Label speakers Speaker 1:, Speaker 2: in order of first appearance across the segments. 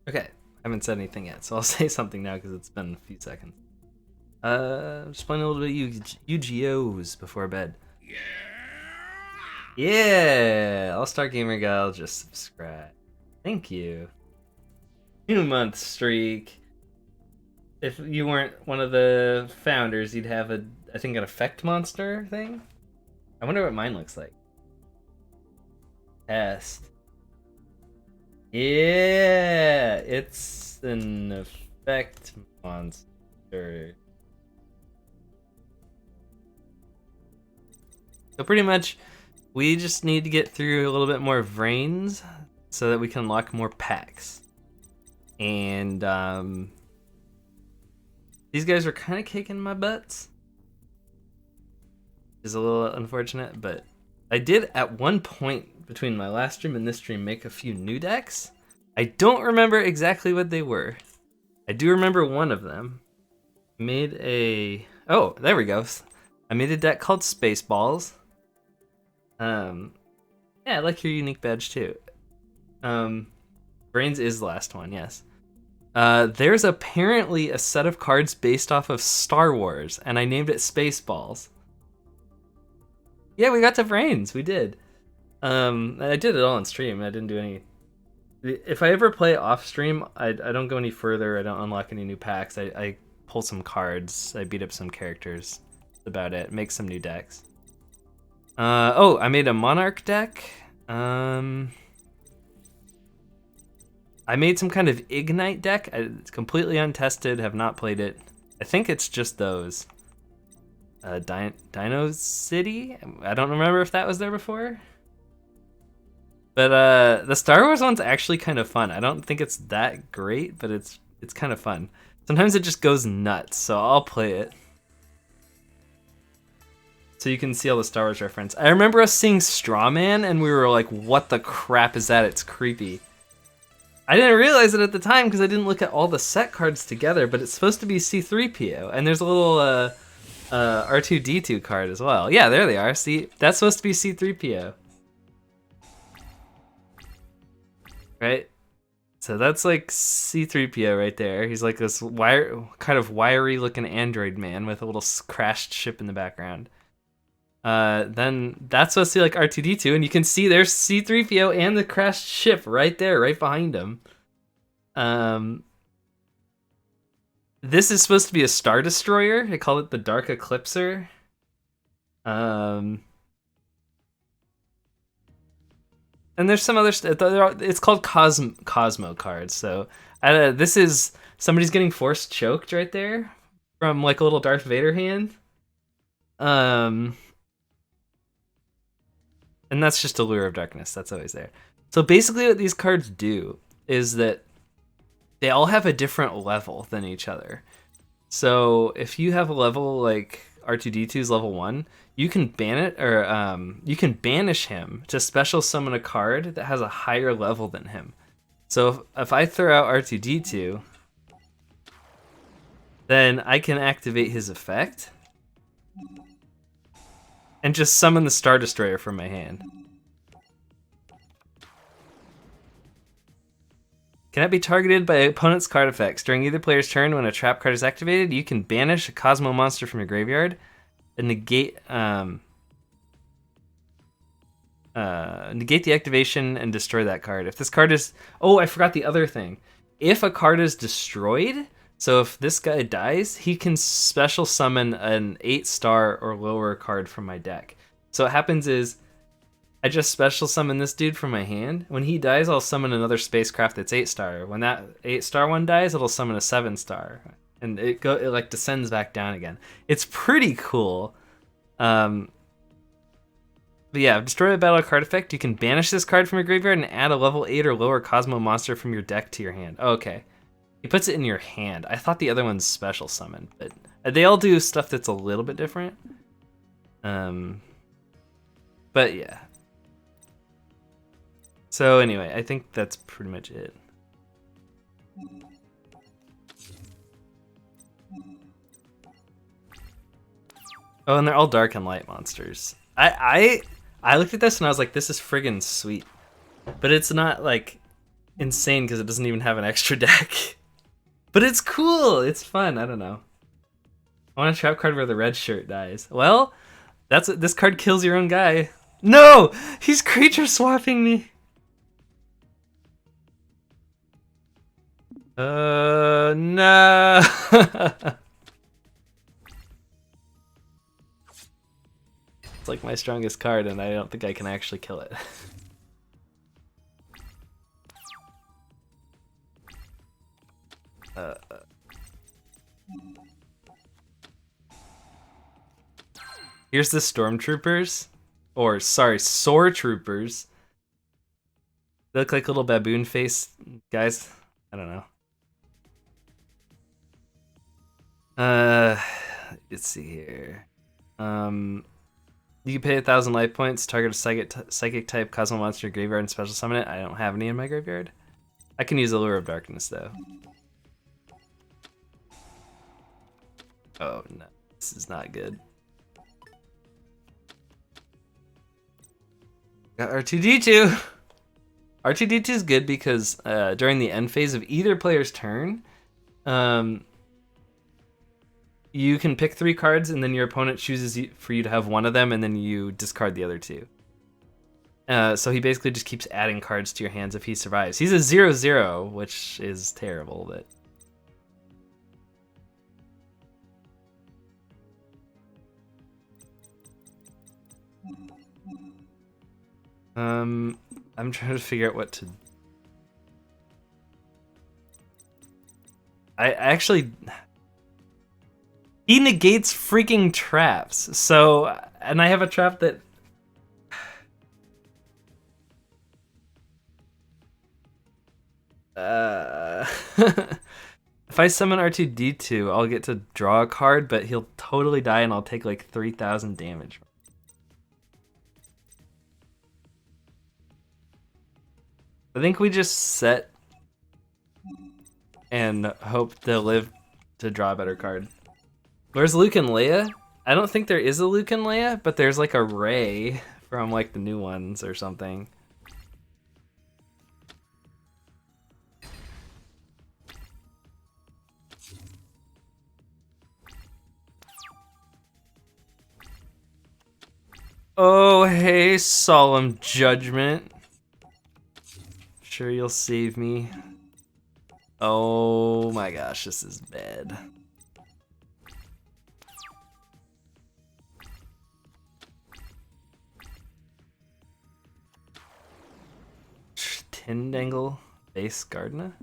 Speaker 1: Okay, I haven't said anything yet, so I'll say something now because it's been a few seconds. Just playing a little bit of Yu-Gi-Ohs before bed. Yeah, All-Star Gamer Gal, just subscribe. Thank you. 2-month streak. If you weren't one of the founders, you'd have I think an effect monster thing. I wonder what mine looks like. Test. Yeah, it's an effect monster. So pretty much, we just need to get through a little bit more Vrains so that we can unlock more packs. And these guys are kind of kicking my butts. Is a little unfortunate, but I did at one point between my last stream and this stream make a few new decks. I don't remember exactly what they were. I do remember one of them. Oh, there we go. I made a deck called Spaceballs. Yeah, I like your unique badge too. Brains is the last one, yes. There's apparently a set of cards based off of Star Wars, and I named it Spaceballs. Yeah, we got to Brains, we did. I did it all on stream. I didn't do any. If I ever play off stream, I don't go any further. I don't unlock any new packs. I pull some cards. I beat up some characters. That's about it. Make some new decks. Oh, I made a Monarch deck. I made some kind of Ignite deck. It's completely untested, have not played it. I think it's just those. Dino City? I don't remember if that was there before. But the Star Wars one's actually kind of fun. I don't think it's that great, but it's kind of fun. Sometimes it just goes nuts, so I'll play it. So you can see all the Star Wars reference. I remember us seeing Strawman, and we were like, what the crap is that? It's creepy. I didn't realize it at the time because I didn't look at all the set cards together, but it's supposed to be C-3PO, and there's a little R2-D2 card as well. Yeah, there they are. See, that's supposed to be C-3PO. Right? So that's like C-3PO right there. He's like this kind of wiry looking android man with a little crashed ship in the background. Then that's supposed to be like R2-D2, and you can see there's C-3PO and the crashed ship right there, right behind him. This is supposed to be a Star Destroyer. They call it the Dark Eclipser. And there's some other stuff. It's called Cosmo cards. So this is somebody's getting force choked right there from like a little Darth Vader hand. And that's just Allure of Darkness. That's always there. So basically what these cards do is that they all have a different level than each other. So if you have a level like R2-D2's level 1, you can ban it, or you can banish him to special summon a card that has a higher level than him. So if I throw out R2-D2, then I can activate his effect and just summon the Star Destroyer from my hand. Cannot be targeted by opponent's card effects. During either player's turn, when a trap card is activated, you can banish a Cosmo monster from your graveyard and negate the activation and destroy that card. If this card is... Oh, I forgot the other thing. If a card is destroyed, so if this guy dies, he can special summon an 8-star or lower card from my deck. So what happens is, I just special summon this dude from my hand. When he dies, I'll summon another spacecraft that's 8-star. When that 8-star one dies, it'll summon a 7-star. And it like descends back down again. It's pretty cool. But yeah, destroy a battle card effect. You can banish this card from your graveyard and add a level 8 or lower Cosmo monster from your deck to your hand. Oh, okay. He puts it in your hand. I thought the other one's special summon, but they all do stuff that's a little bit different. But yeah. So anyway, I think that's pretty much it. Oh, and they're all dark and light monsters. I looked at this and I was like, this is friggin' sweet. But it's not like insane because it doesn't even have an extra deck. But it's cool. It's fun. I don't know. I want a trap card where the red shirt dies. Well, that's what this card kills your own guy. No! He's creature swapping me. No. It's like my strongest card, and I don't think I can actually kill it. Here's the stormtroopers, or sorry, soar troopers. They look like little baboon face guys. I don't know. Let's see here. You can pay 1,000 life points, target a psychic type Cosmo monster graveyard and special summon it. I don't have any in my graveyard. I can use Allure of Darkness though. Oh no, this is not good. Got R2-D2. R2-D2 is good because during the end phase of either player's turn, you can pick 3 cards, and then your opponent chooses for you to have one of them, and then you discard the other 2. So he basically just keeps adding cards to your hands if he survives. He's a 0/0, which is terrible, but... I'm trying to figure out what to... I actually... He negates freaking traps. So, and I have a trap that... If I summon R2-D2, I'll get to draw a card, but he'll totally die and I'll take like 3,000 damage. I think we just set and hope to live to draw a better card. Where's Luke and Leia? I don't think there is a Luke and Leia, but there's like a Rey from like the new ones or something. Oh, hey, Solemn Judgment. Sure you'll save me. Oh my gosh, this is bad. Tindangle base Gardena.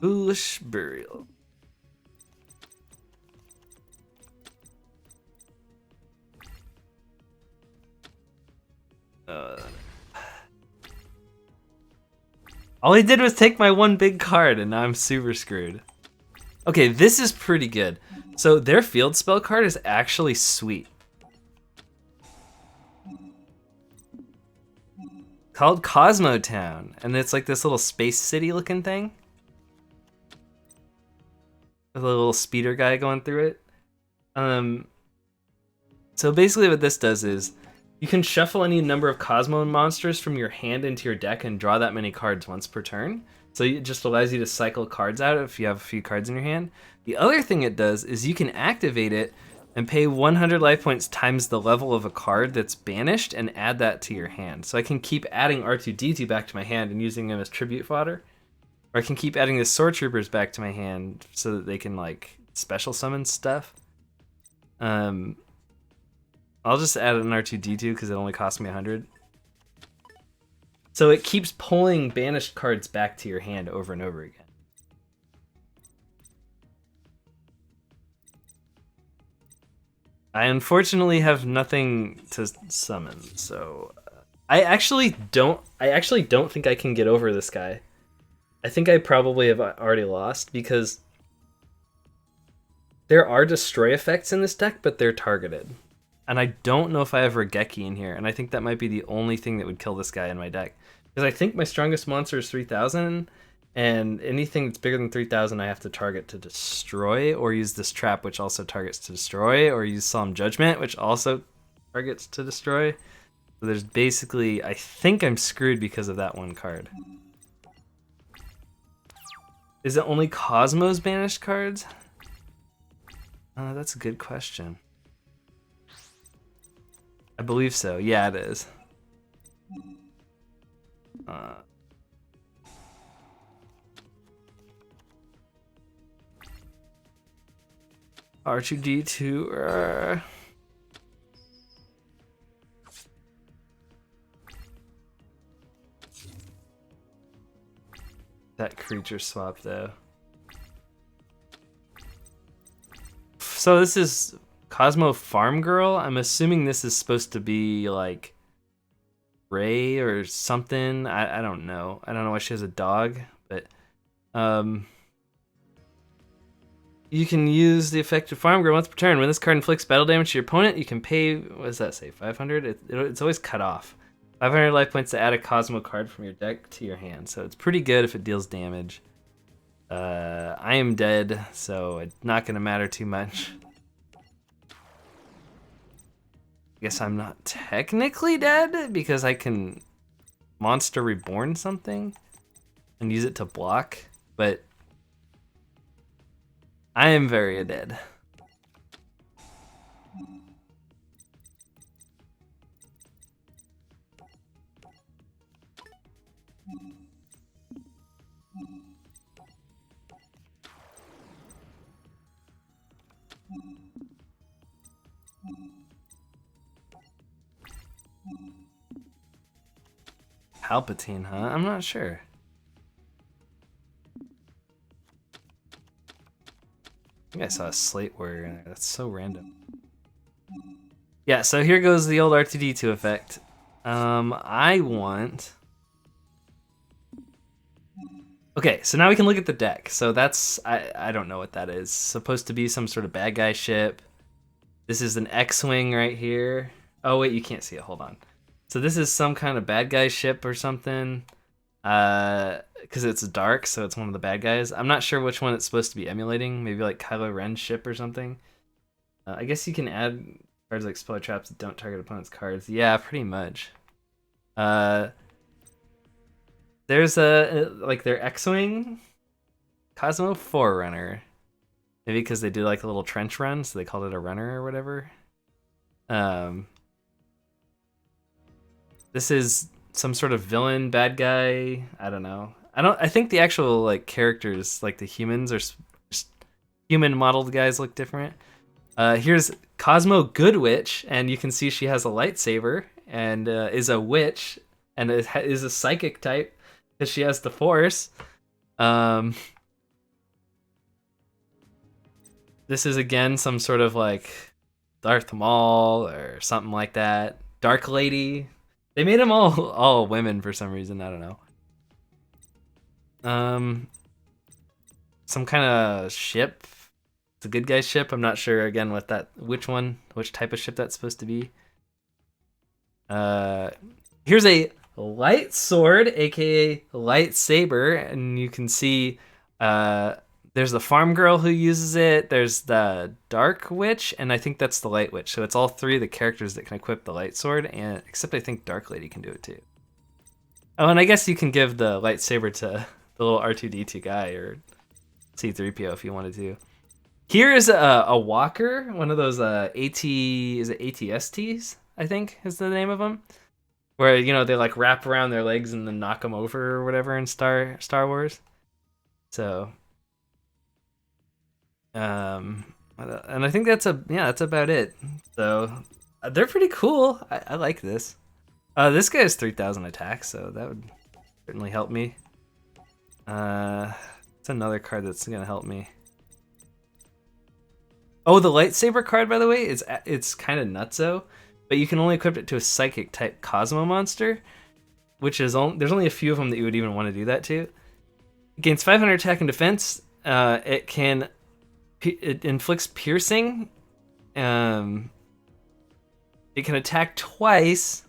Speaker 1: Foolish Burial. All he did was take my one big card, and now I'm super screwed. Okay, this is pretty good. So their field spell card is actually sweet. Called Cosmo Town, and it's like this little space city looking thing. With a little speeder guy going through it. So basically what this does is, you can shuffle any number of Cosmo monsters from your hand into your deck and draw that many cards once per turn. So it just allows you to cycle cards out if you have a few cards in your hand. The other thing it does is you can activate it and pay 100 life points times the level of a card that's banished and add that to your hand. So I can keep adding R2-D2 back to my hand and using them as tribute fodder. Or I can keep adding the Sword Troopers back to my hand so that they can like special summon stuff. I'll just add an R2-D2 because it only cost me 100. So it keeps pulling banished cards back to your hand over and over again. I unfortunately have nothing to summon, so I actually don't think I can get over this guy. I think I probably have already lost because there are destroy effects in this deck, but they're targeted. And I don't know if I have Regeki in here, and I think that might be the only thing that would kill this guy in my deck. Because I think my strongest monster is 3,000, and anything that's bigger than 3,000 I have to target to destroy, or use this trap, which also targets to destroy, or use Solemn Judgment, which also targets to destroy. So there's basically, I think I'm screwed because of that one card. Is it only Cosmo's banished cards? That's a good question. I believe so. Yeah, it is. R2D2. That creature swap though. So this is Cosmo Farm Girl. I'm assuming this is supposed to be like Ray or something. I don't know. I don't know why she has a dog, but you can use the effect of Farm Girl once per turn. When this card inflicts battle damage to your opponent, you can pay, what does that say, 500? It's always cut off. 500 life points to add a Cosmo card from your deck to your hand. So it's pretty good if it deals damage. I am dead, so it's not going to matter too much. I guess I'm not technically dead because I can Monster Reborn something and use it to block, but I am very dead. Palpatine, huh? I'm not sure. I think I saw a Slate Warrior in there. That's so random. Yeah, so here goes the old R2D2 effect. I want... Okay, so now we can look at the deck. So that's... I don't know what that is. Supposed to be some sort of bad guy ship. This is an X-Wing right here. Oh, wait, you can't see it. Hold on. So this is some kind of bad guy ship or something. Because it's dark, so it's one of the bad guys. I'm not sure which one it's supposed to be emulating. Maybe like Kylo Ren's ship or something. I guess you can add cards like Spell Traps that don't target opponent's cards. Yeah, pretty much. There's like their X-Wing Cosmo Forerunner. Maybe because they do like a little trench run, so they called it a runner or whatever. This is some sort of villain, bad guy. I don't know. I think the actual like characters, like the humans, or human modeled guys look different. Here's Cosmo Good Witch, and you can see she has a lightsaber and is a witch and is a psychic type because she has the Force. This is again some sort of like Darth Maul or something like that. Dark Lady. They made them all women for some reason. I don't know. Some kind of ship. It's a good guy ship. I'm not sure again which type of ship that's supposed to be. Here's a light sword, aka lightsaber, and you can see there's the farm girl who uses it. There's the dark witch, and I think that's the light witch. So it's all three of the characters that can equip the light sword, and except I think Dark Lady can do it too. Oh, and I guess you can give the lightsaber to the little R2D2 guy or C-3PO if you wanted to. Here is a walker, one of those ATSTs, I think is the name of them, where you know they like wrap around their legs and then knock them over or whatever in Star Wars. So. And I think that's about it. So they're pretty cool. I like this. This guy has 3,000 attack, so that would certainly help me. It's another card that's gonna help me. Oh, the lightsaber card, by the way, it's kind of nutso, but you can only equip it to a psychic type Cosmo monster, which is there's only a few of them that you would even want to do that to. It gains 500 attack and defense. It inflicts piercing. It can attack twice.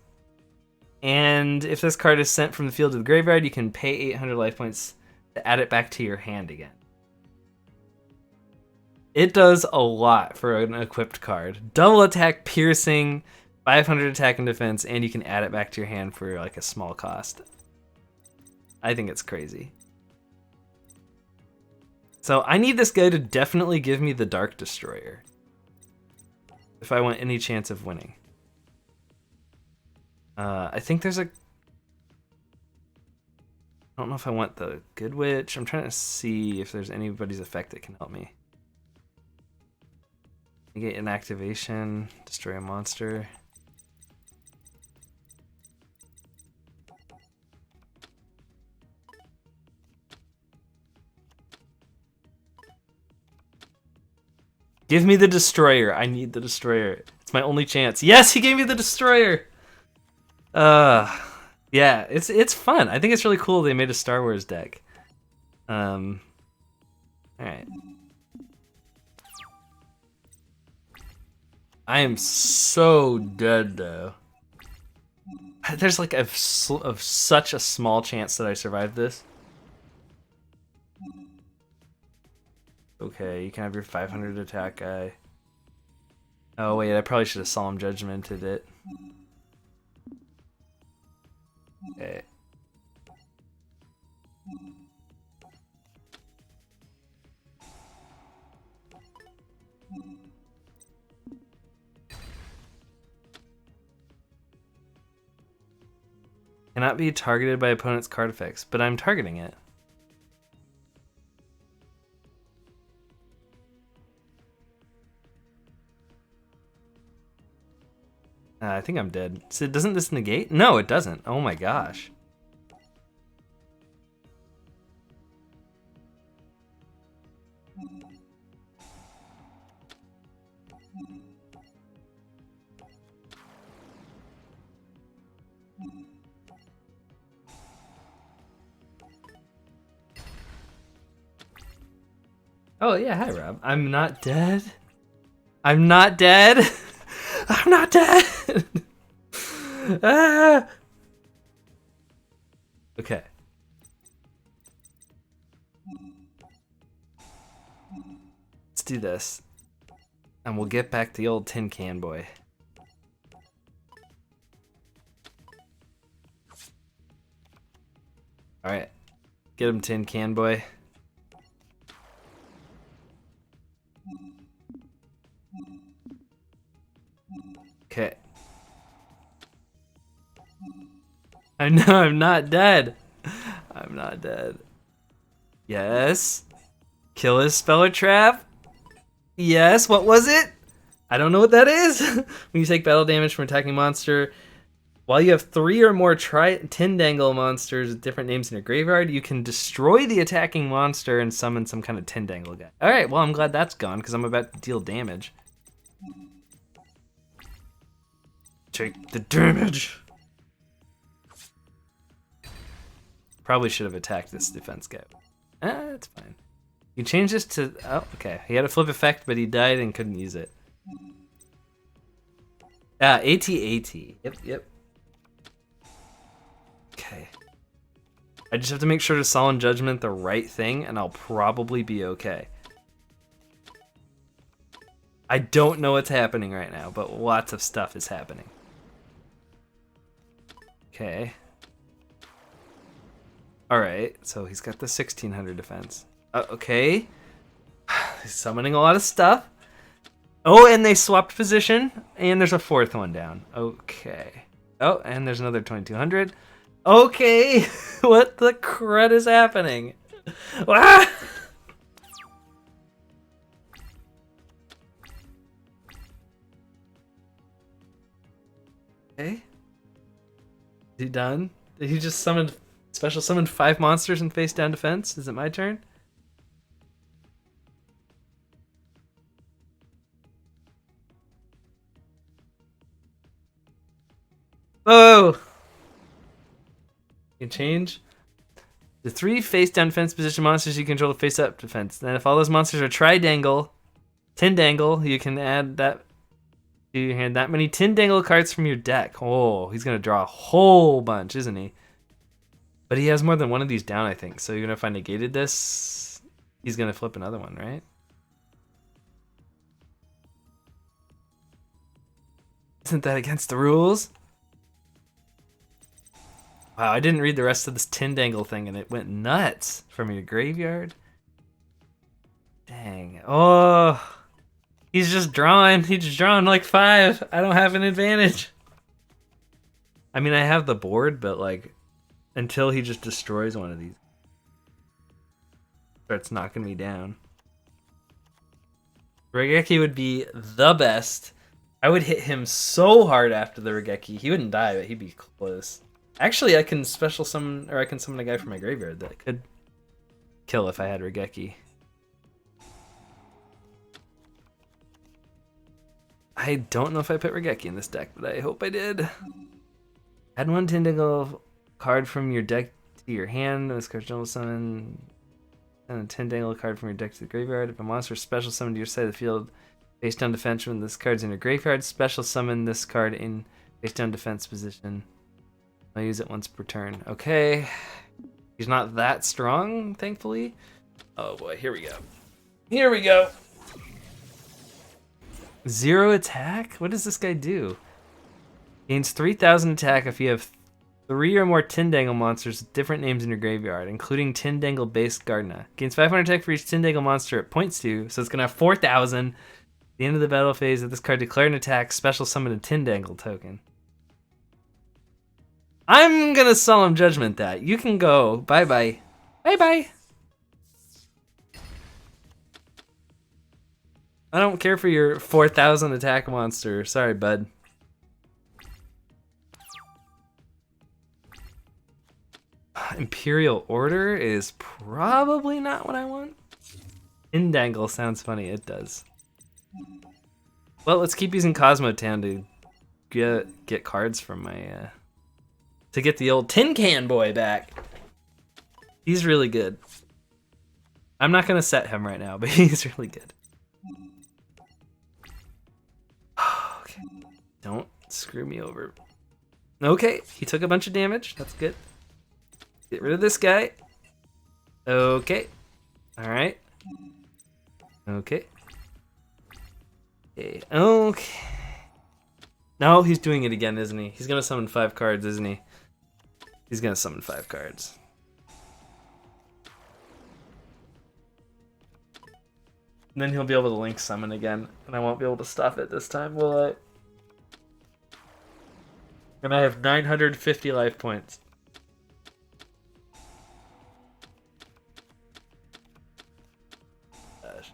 Speaker 1: And if this card is sent from the field to the graveyard, you can pay 800 life points to add it back to your hand again. It does a lot for an equipped card. Double attack, piercing, 500 attack and defense, and you can add it back to your hand for like a small cost. I think it's crazy. So I need this guy to definitely give me the Dark Destroyer if I want any chance of winning. I think there's a... I don't know if I want the Good Witch. I'm trying to see if there's anybody's effect that can help me. You get an activation, destroy a monster. Give me the Destroyer. I need the Destroyer. It's my only chance. Yes, he gave me the Destroyer. Yeah, it's fun. I think it's really cool they made a Star Wars deck. All right. I am so dead though. There's like such a small chance that I survive this. Okay, you can have your 500 attack guy. Oh wait, I probably should have Solemn Judgmented it. Okay. Cannot be targeted by opponent's card effects, but I'm targeting it. I think I'm dead. So doesn't this negate? No, it doesn't. Oh my gosh. Oh yeah, hi Rob. I'm not dead. I'm not dead. I'm not dead. Ah. Okay. Let's do this. And we'll get back the old tin can boy. Alright. Get him, tin can boy. Okay. I know I'm not dead. I'm not dead. Yes. Kill his Speller Trap. Yes, what was it? I don't know what that is. When you take battle damage from attacking monster, while you have 3 or more Tindangle monsters with different names in your graveyard, you can destroy the attacking monster and summon some kind of Tindangle guy. Alright, well I'm glad that's gone because I'm about to deal damage. Take the damage. Probably should have attacked this defense guy. That's fine. You change this to... Oh, okay. He had a flip effect, but he died and couldn't use it. AT-AT. Yep. Okay. I just have to make sure to Solemn Judgment the right thing, and I'll probably be okay. I don't know what's happening right now, but lots of stuff is happening. Okay. Alright, so he's got the 1600 defense. Okay. He's summoning a lot of stuff. Oh, and they swapped position, and there's a 4th one down. Okay. Oh, and there's another 2200. Okay, what the crud is happening? Ah! Okay. Is he done? Did he just special summoned 5 monsters and face down defense? Is it my turn? Oh! You can change. The 3 face down defense position monsters you control to face up defense. Then if all those monsters are Tindangle, you can add that to your hand. That many Tindangle cards from your deck. Oh, he's gonna draw a whole bunch, isn't he? But he has more than one of these down, I think. So even if I negated this, he's gonna flip another one, right? Isn't that against the rules? Wow, I didn't read the rest of this Tindangle thing and it went nuts from your graveyard. Dang. Oh, he's just drawing. He's just drawing like 5. I don't have an advantage. I mean, I have the board, but like, until he just destroys one of these. Starts knocking me down. Regeki would be the best. I would hit him so hard after the Regeki. He wouldn't die, but he'd be close. Actually, I can special summon, or I can summon a guy from my graveyard that could kill if I had Regeki. I don't know if I put Regeki in this deck, but I hope I did. Add 1 Tindangle card from your deck to your hand. This card general summon. And a Tindangle card from your deck to the graveyard. If a monster is special summoned to your side of the field, face down defense when this card's in your graveyard, special summon this card in face down defense position. I'll use it once per turn. Okay. He's not that strong, thankfully. Oh boy, here we go. Here we go. 0 attack? What does this guy do? Gains 3,000 attack if you have 3 or more Tindangle monsters with different names in your graveyard, including Tindangle-based Gardna. Gains 500 attack for each Tindangle monster it points to, so it's going to have 4,000. At the end of the battle phase of this card, declare an attack, special summon a Tindangle token. I'm going to Solemn Judgment that. You can go. Bye-bye. Bye-bye. I don't care for your 4,000 attack monster. Sorry, bud. Imperial Order is probably not what I want. Tindangle sounds funny. It does. Well, let's keep using Cosmo Town to get cards from my... to get the old Tin Can Boy back. He's really good. I'm not going to set him right now, but he's really good. Okay. Don't screw me over. Okay, he took a bunch of damage. That's good. Get rid of this guy. Okay. Alright. Okay. Okay. No, he's doing it again, isn't he? He's gonna summon 5 cards, isn't he? He's gonna summon 5 cards. And then he'll be able to link summon again, and I won't be able to stop it this time, will I? And I have 950 life points. Gosh.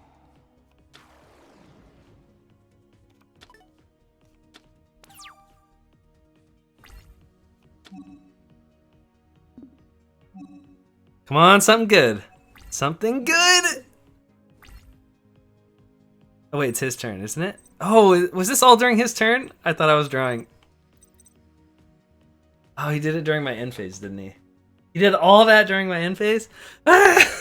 Speaker 1: Come on, something good. Something good! Oh wait, it's his turn, isn't it? Oh, was this all during his turn? I thought I was drawing. Oh, he did it during my end phase, didn't he? He did all that during my end phase? Ah!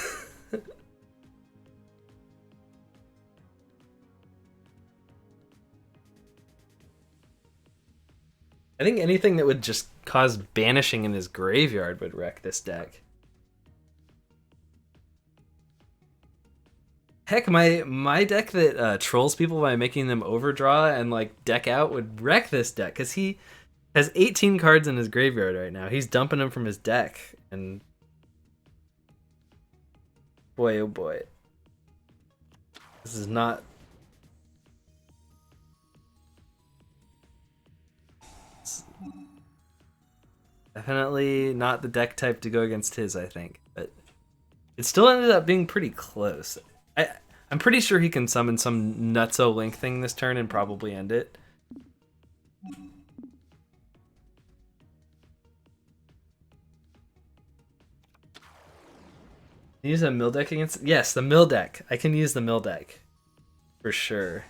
Speaker 1: I think anything that would just cause banishing in his graveyard would wreck this deck. Heck, my deck that trolls people by making them overdraw and like deck out would wreck this deck, because he has 18 cards in his graveyard right now. He's dumping them from his deck, and boy, oh boy. This is not... Definitely not the deck type to go against his, I think. But it still ended up being pretty close. I'm pretty sure he can summon some nutso link thing this turn and probably end it. Use a mill deck against... Yes, the mill deck. I can use the mill deck. For sure.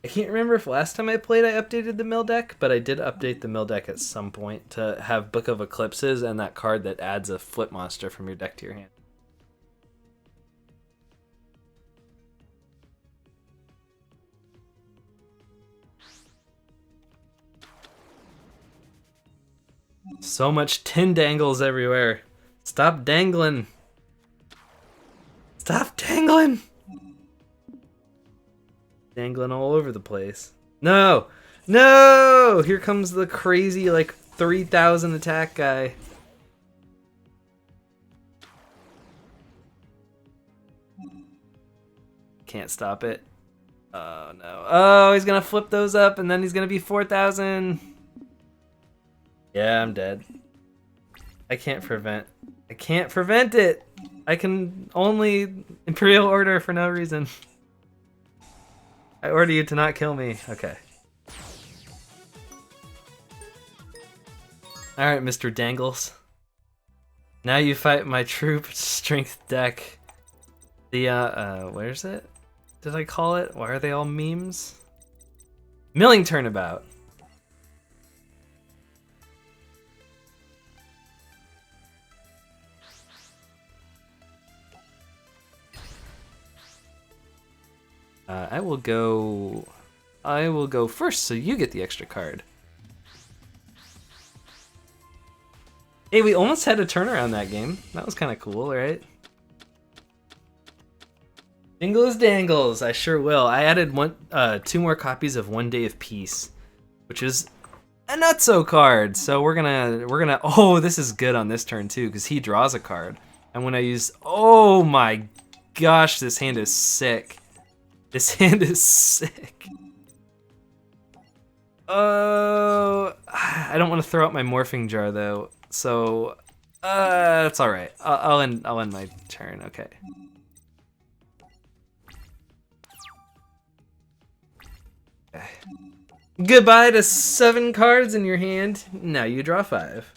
Speaker 1: I can't remember if last time I played I updated the mill deck, but I did update the mill deck at some point to have Book of Eclipses and that card that adds a flip monster from your deck to your hand. So much Tindangles everywhere. Stop dangling. Stop dangling. Dangling all over the place. No! No! Here comes the crazy, like, 3,000 attack guy. Can't stop it. Oh, no. Oh, he's gonna flip those up, and then he's gonna be 4,000. Yeah, I'm dead. I can't prevent. I can't prevent it! I can only Imperial Order for no reason. I order you to not kill me. Okay. Alright, Mr. Dangles. Now you fight my troop strength deck. The, where's it? Did I call it? Why are they all memes? Milling Turnabout. I will go first, so you get the extra card. Hey, we almost had a turnaround that game. That was kind of cool, right? Dingles Dangles, I sure will. I added 2 more copies of One Day of Peace, which is a nutso card. So we're gonna. Oh, this is good on this turn too, because he draws a card. And when I use, oh my gosh, this hand is sick. This hand is sick. Oh, I don't want to throw out my morphing jar though. So, that's all right. I'll end my turn. Okay. Goodbye to 7 cards in your hand. Now you draw 5.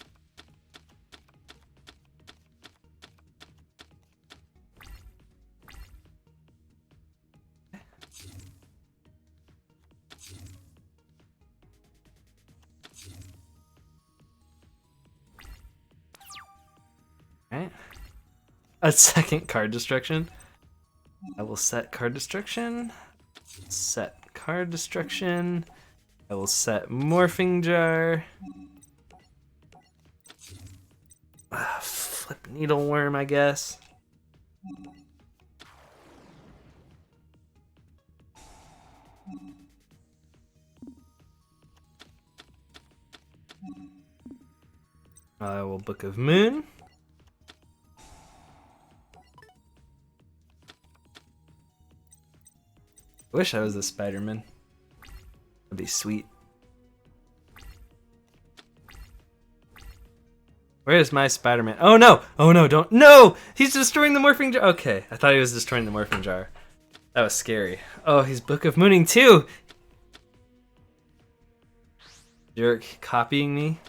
Speaker 1: Alright. A second card destruction. I will set card destruction. Set card destruction. I will set morphing jar. Flip needleworm, I guess. I will Book of Moon. I wish I was a Spider-Man. That'd be sweet. Where is my Spider-Man? Oh no! Oh no, don't. No! He's destroying the morphing jar. Okay, I thought he was destroying the morphing jar. That was scary. Oh, he's Book of Mooning too! Jerk, copying me.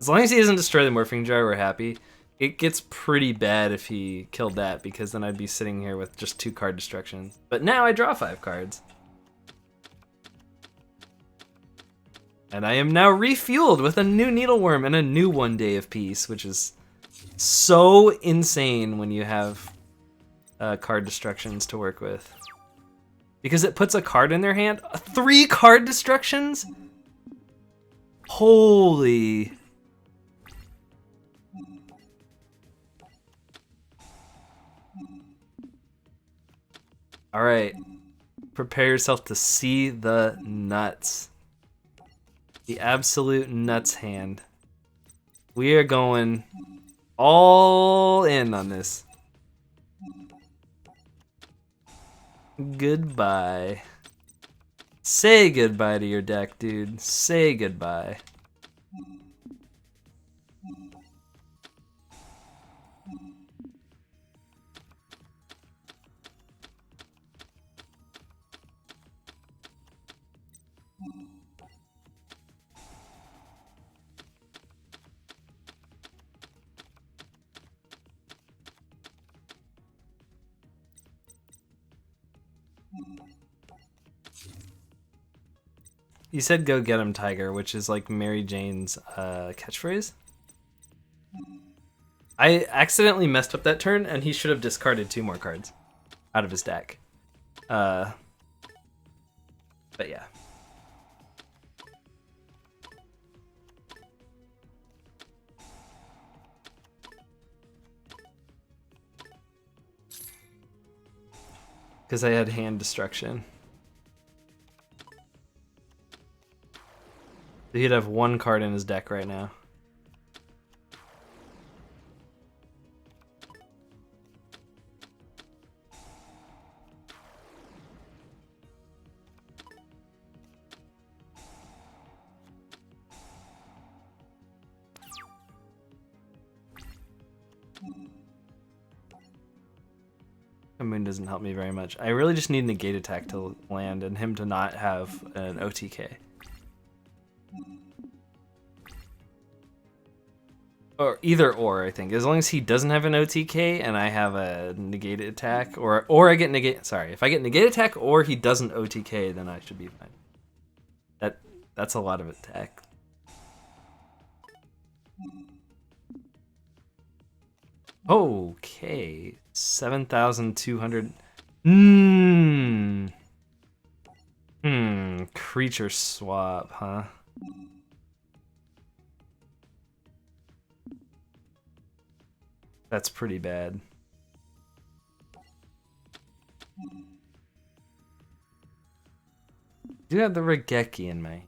Speaker 1: As long as he doesn't destroy the morphing jar, we're happy. It gets pretty bad if he killed that, because then I'd be sitting here with just 2 card destructions. But now I draw 5 cards. And I am now refueled with a new needleworm and a new One Day of Peace, which is so insane when you have card destructions to work with. Because it puts a card in their hand. 3 card destructions? Holy... All right, prepare yourself to see the nuts. The absolute nuts hand. We are going all in on this. Goodbye. Say goodbye to your deck, dude. Say goodbye. You said go get him, Tiger, which is like Mary Jane's catchphrase. I accidentally messed up that turn, and he should have discarded 2 more cards out of his deck. But yeah. Because I had hand destruction. So he'd have one card in his deck right now. The moon doesn't help me very much. I really just need negate attack to land and him to not have an OTK. Or either or, I think. As long as he doesn't have an OTK and I have a negate attack, or I get negate. Sorry, if I get negate attack or he doesn't OTK, then I should be fine. That's a lot of attack. Okay, 7,200. Creature swap, huh? That's pretty bad. Do have the Regeki in me.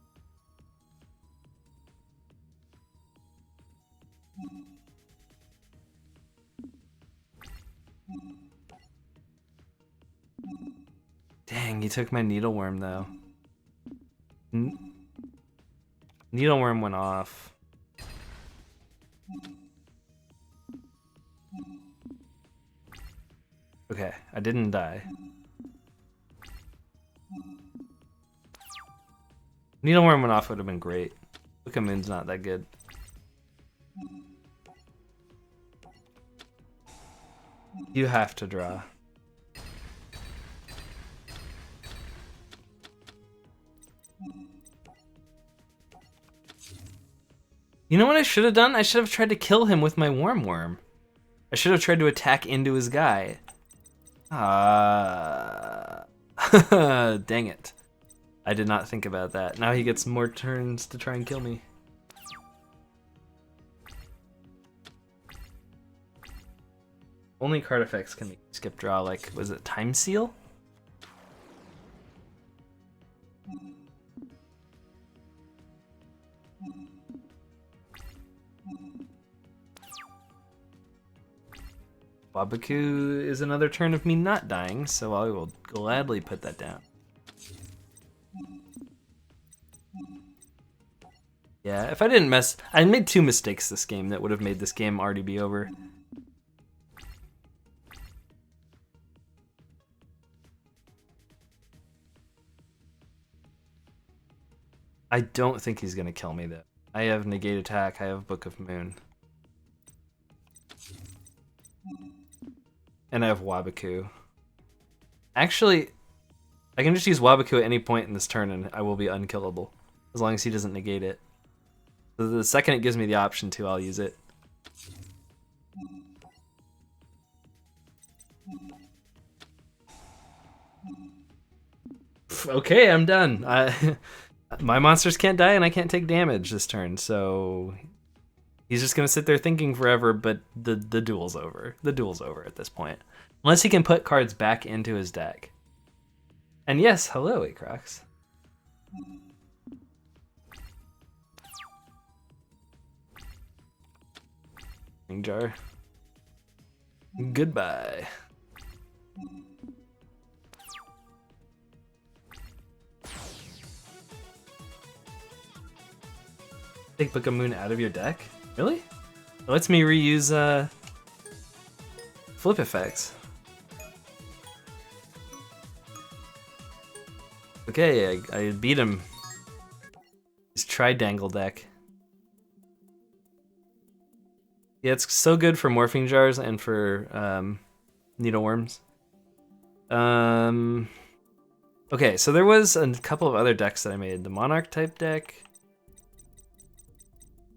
Speaker 1: Dang, he took my Needleworm though. Needleworm went off. Okay, I didn't die. Needleworm went off would have been great. Book of Moon's not that good. You have to draw. You know what I should have done? I should have tried to kill him with my Worm. I should have tried to attack into his guy. Dang it. I did not think about that. Now he gets more turns to try and kill me. Only card effects can skip draw, like, was it Time Seal? Wabaku is another turn of me not dying, so I will gladly put that down. Yeah, if I didn't mess... I made 2 mistakes this game that would have made this game already be over. I don't think he's gonna kill me though. I have negate attack, I have Book of Moon. And I have Wabaku. Actually, I can just use Wabaku at any point in this turn and I will be unkillable. As long as he doesn't negate it. So the second it gives me the option to, I'll use it. Okay, I'm done. My monsters can't die and I can't take damage this turn, so he's just gonna sit there thinking forever, but the duel's over. The duel's over at this point. Unless he can put cards back into his deck. And yes, hello, Acrox. Jar. Goodbye. Take Book of Moon out of your deck? Really? It lets me reuse flip effects. Okay, I beat him. His Tridangle deck. Yeah, it's so good for Morphing Jars and for Needleworms. Okay, so there was a couple of other decks that I made. The Monarch type deck.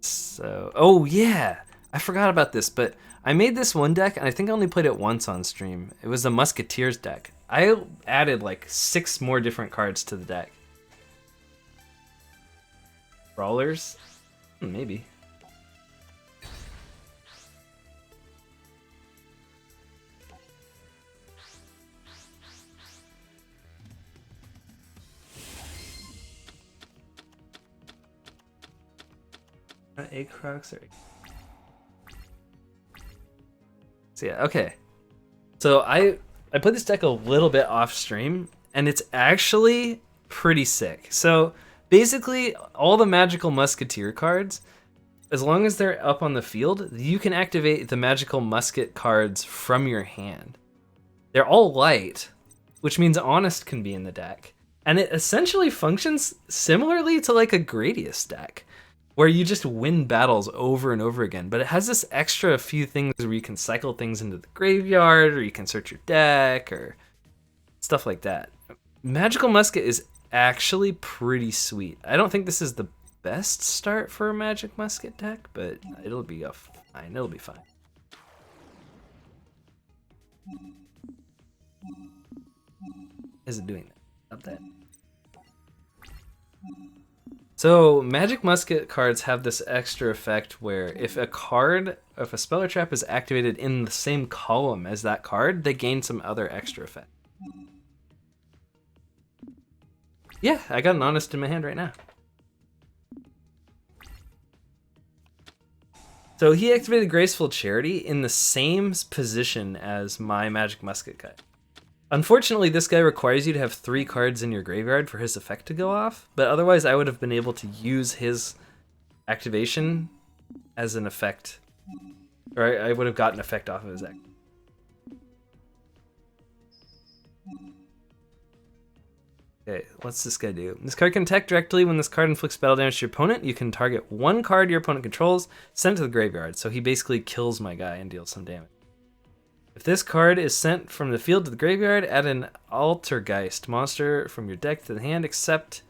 Speaker 1: So, oh yeah, I forgot about this, but I made this one deck and I think I only played it once on stream. It was the Musketeers deck. I added like 6 more different cards to the deck. Brawlers? Maybe. Aatrox or... So yeah, okay. So I played this deck a little bit off stream, and it's actually pretty sick. So basically, all the Magical Musketeer cards, as long as they're up on the field, you can activate the Magical Musket cards from your hand. They're all light, which means Honest can be in the deck. And it essentially functions similarly to like a Gradius deck, where you just win battles over and over again. But it has this extra few things where you can cycle things into the graveyard, or you can search your deck, or stuff like that. Magical Musket is actually pretty sweet. I don't think this is the best start for a Magic Musket deck, but it'll be fine. It'll be fine. Is it doing that? Not that. So Magic Musket cards have this extra effect where if a spell or trap is activated in the same column as that card, they gain some other extra effect. Yeah, I got an Honest in my hand right now. So he activated Graceful Charity in the same position as my Magic Musket guy. Unfortunately, this guy requires you to have 3 cards in your graveyard for his effect to go off, but otherwise I would have been able to use his activation as an effect, or I would have gotten effect off of his act. Okay, what's this guy do? This card can attack directly. When this card inflicts battle damage to your opponent, you can target 1 card your opponent controls, send it to the graveyard, so he basically kills my guy and deals some damage. If this card is sent from the field to the graveyard, add an Altergeist monster from your deck to the hand, except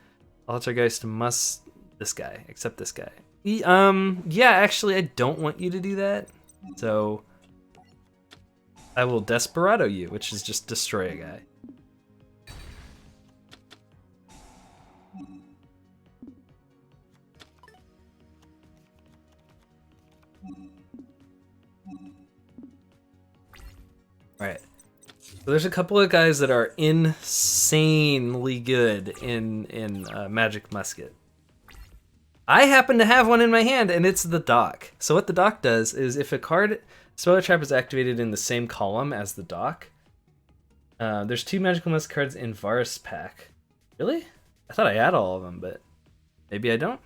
Speaker 1: Altergeist must except this guy. Yeah, actually I don't want you to do that. So I will Desperado you, which is just destroy a guy. Alright, so there's a couple of guys that are insanely good in Magic Musket. I happen to have one in my hand, and it's the Dock. So what the Dock does is if a card Spell Trap is activated in the same column as the Dock, there's 2 Magical Musket cards in Varus pack. Really? I thought I had all of them, but maybe I don't.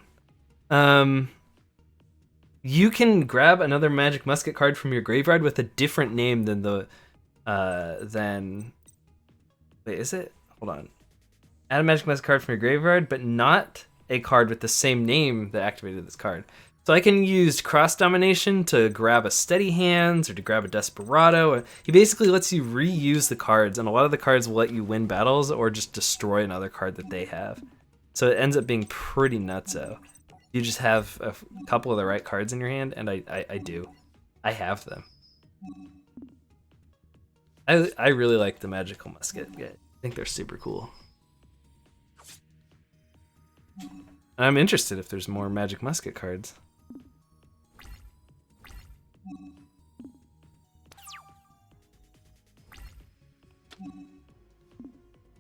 Speaker 1: You can grab another Magic Musket card from your graveyard with a different name than the wait, is it? Hold on. Add a Magic Musket card from your graveyard, but not a card with the same name that activated this card. So I can use Cross Domination to grab a Steady Hands or to grab a Desperado. He basically lets you reuse the cards, and a lot of the cards will let you win battles or just destroy another card that they have. So it ends up being pretty nutso. You just have a couple of the right cards in your hand, and I do. I have them. I really like the Magical Musket. I think they're super cool. And I'm interested if there's more Magic Musket cards.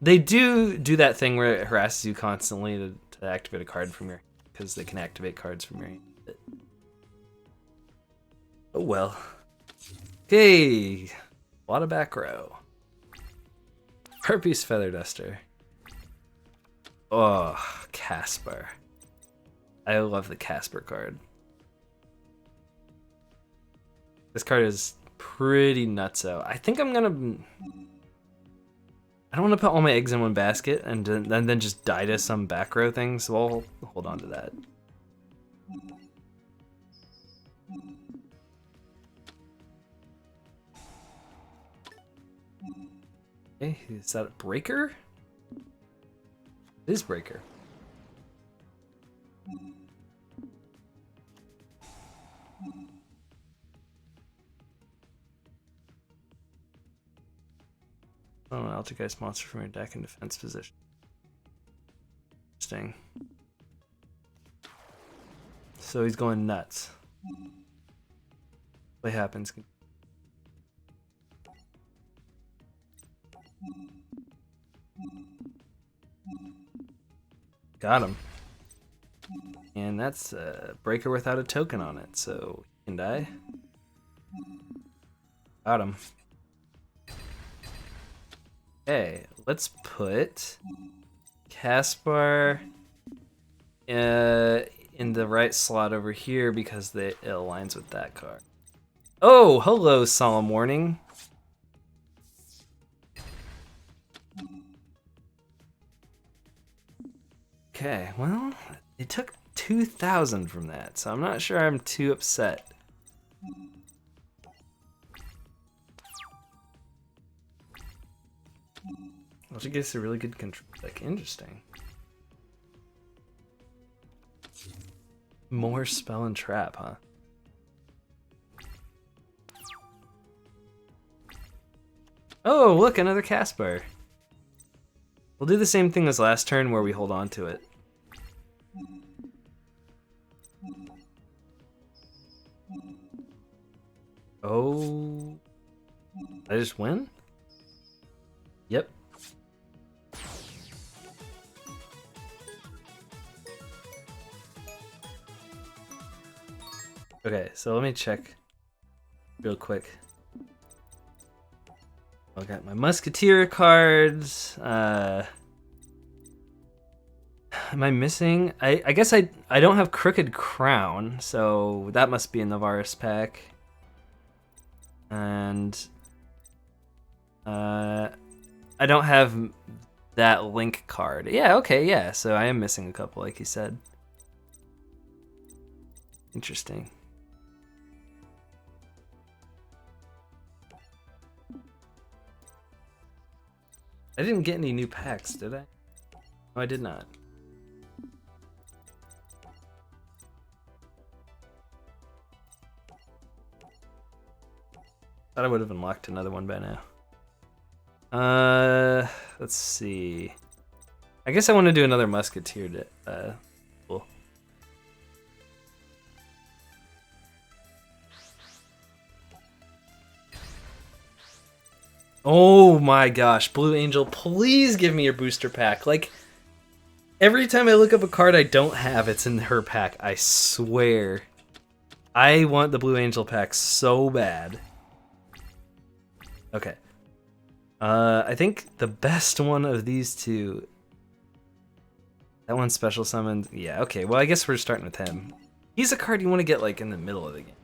Speaker 1: They do that thing where it harasses you constantly to activate a card from your, because they can activate cards from your hand. Oh well. Okay. A lot of back row. Harpy's Feather Duster. Oh, Casper. I love the Casper card. This card is pretty nutso. I think I'm gonna... I don't want to put all my eggs in one basket and then just die to some back row thing, so I'll hold on to that. Okay, is that a Breaker? It is Breaker. Oh, an Altergeist monster from your deck in defense position. Interesting. So he's going nuts. What happens? Got him. And that's a breaker without a token on it, so he can die. Got him. Okay, let's put Caspar in the right slot over here because it aligns with that card. Oh, hello, Solemn Warning. Okay, well, it took 2,000 from that, so I'm not sure I'm too upset. Which gives a really good control deck. Interesting. More spell and trap, huh? Oh, look, another Caspar. We'll do the same thing as last turn where we hold on to it. Oh, I just win? Yep. Okay, so let me check real quick. I got my Musketeer cards. Am I missing? I guess I don't have Crooked Crown, so that must be in the Varus pack. And I don't have that Link card. Yeah, okay, yeah. So I am missing a couple, like you said. Interesting. I didn't get any new packs, did I? No, I did not. Thought I would have unlocked another one by now. Let's see. I guess I want to do another Musketeer. Cool. Oh my gosh, Blue Angel, please give me your booster pack. Like, every time I look up a card I don't have, it's in her pack. I swear. I want the Blue Angel pack so bad. Okay. I think the best one of these two... That one's special summoned. Yeah, okay. Well, I guess we're starting with him. He's a card you want to get, like, in the middle of the game.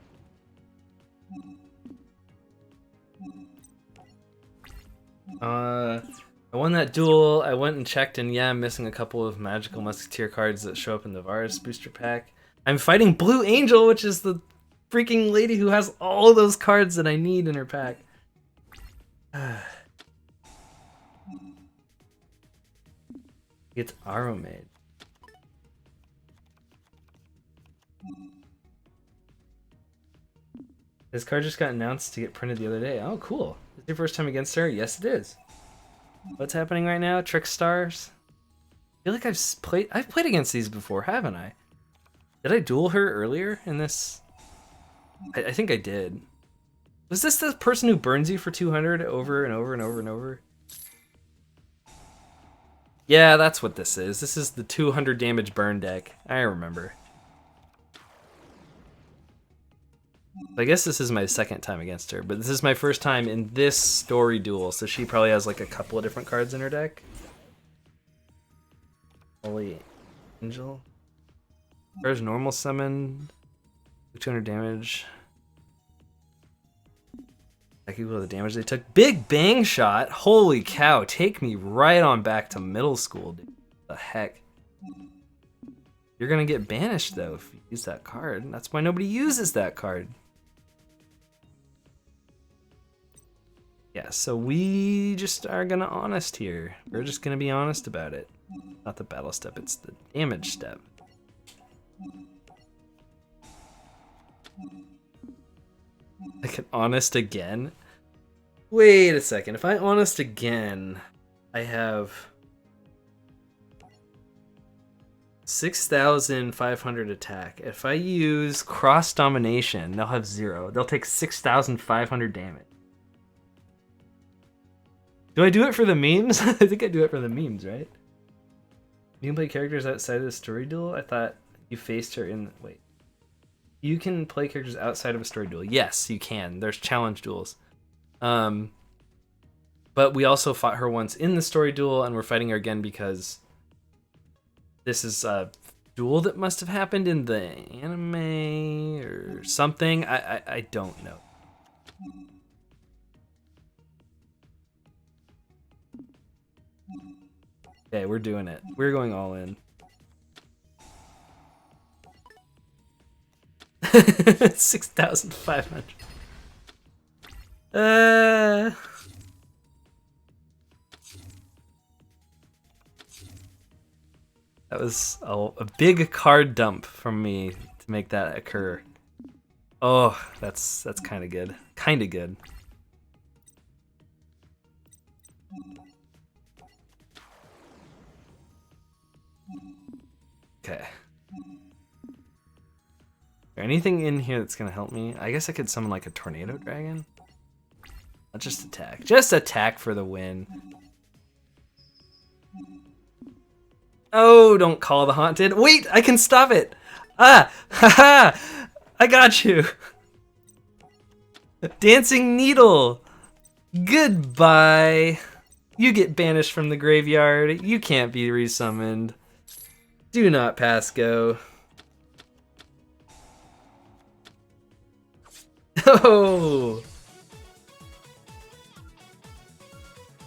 Speaker 1: I won that duel. I went and checked, and yeah, I'm missing a couple of Magical Musketeer cards that show up in the Varus booster pack. I'm fighting Blue Angel, which is the freaking lady who has all those cards that I need in her pack. It's Aromade. This card just got announced to get printed the other day. Oh, cool. Is it your first time against her? Yes, it is. What's happening right now? Trick Stars? I feel like I've played against these before, haven't I? Did I duel her earlier in this? I think I did. Was this the person who burns you for 200 over and over and over and over? Yeah, that's what this is. This is the 200 damage burn deck. I remember. I guess this is my second time against her, but this is my first time in this story duel, so she probably has like a couple of different cards in her deck. Holy Angel. There's normal summon. 200 damage. Like equal to the damage they took. Big Bang Shot! Holy cow, take me right on back to middle school, dude. What the heck? You're gonna get banished though if you use that card. That's why nobody uses that card. Yeah, so we just are gonna honest here. We're just gonna be honest about it. Not the battle step, it's the damage step. Like an honest again? Wait a second, if I honest again, I have 6,500 attack. If I use cross domination, they'll have 0. They'll take 6,500 damage. Do I do it for the memes? I think I do it for the memes, right? You can play characters outside of the story duel? I thought You faced her in... Wait. You can play characters outside of a story duel. Yes, you can. There's challenge duels. But we also fought her once in the story duel, and we're fighting her again because this is a duel that must have happened in the anime or something. I don't know. Okay, we're doing it. We're going all in. 6,500. That was a big card dump from me to make that occur. Oh, that's kind of good. Kind of good. Okay. Is there anything in here that's gonna help me? I guess I could summon like a tornado dragon. I'll just attack. Just attack for the win. Oh, don't call the haunted. Wait, I can stop it. Ah, haha, I got you. Dancing needle. Goodbye. You get banished from the graveyard. You can't be resummoned. Do not pass go. Oh.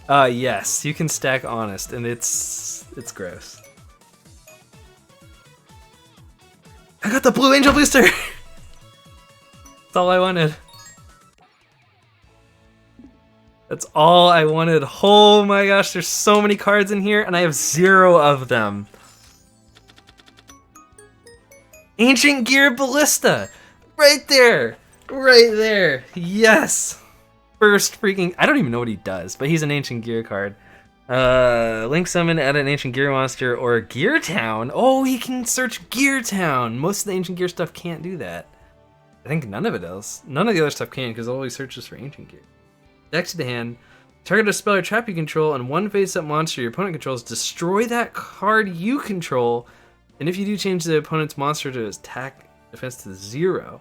Speaker 1: Yes, you can stack honest, and it's gross. I got the blue angel booster. That's all I wanted. That's all I wanted. Oh my gosh, there's so many cards in here, and I have 0 of them. Ancient Gear Ballista! Right there! Right there! Yes! First freaking... I don't even know what he does, but he's an Ancient Gear card. Link summon, add an Ancient Gear monster, or Gear Town. Oh, he can search Gear Town! Most of the Ancient Gear stuff can't do that. I think none of it else. None of the other stuff can, because it always searches for Ancient Gear. Next to the hand, target a spell or trap you control, and one face-up monster your opponent controls, destroy that card you control, and if you do, change the opponent's monster to attack defense to 0.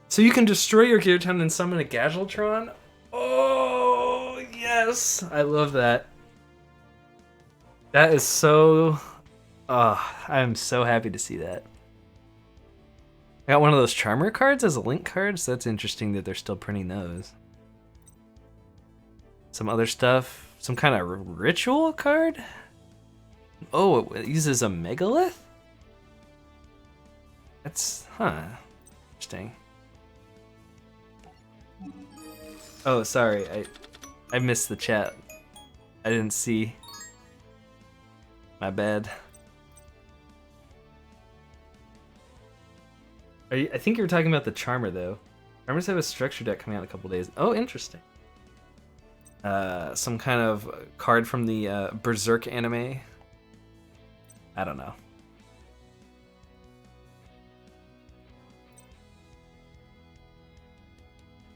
Speaker 1: So you can destroy your Gear Town and summon a Gazeltron? Oh, yes! I love that. That is so... Oh, I'm so happy to see that. I got one of those Charmer cards as a Link card, so that's interesting that they're still printing those. Some other stuff. Some kind of ritual card? Oh, it uses a megalith? That's... Huh. Interesting. Oh, sorry. I missed the chat. I didn't see. My bad. I think you were talking about the Charmer, though. Charmers have a structure deck coming out in a couple days. Oh, interesting. Some kind of card from the Berserk anime. I don't know.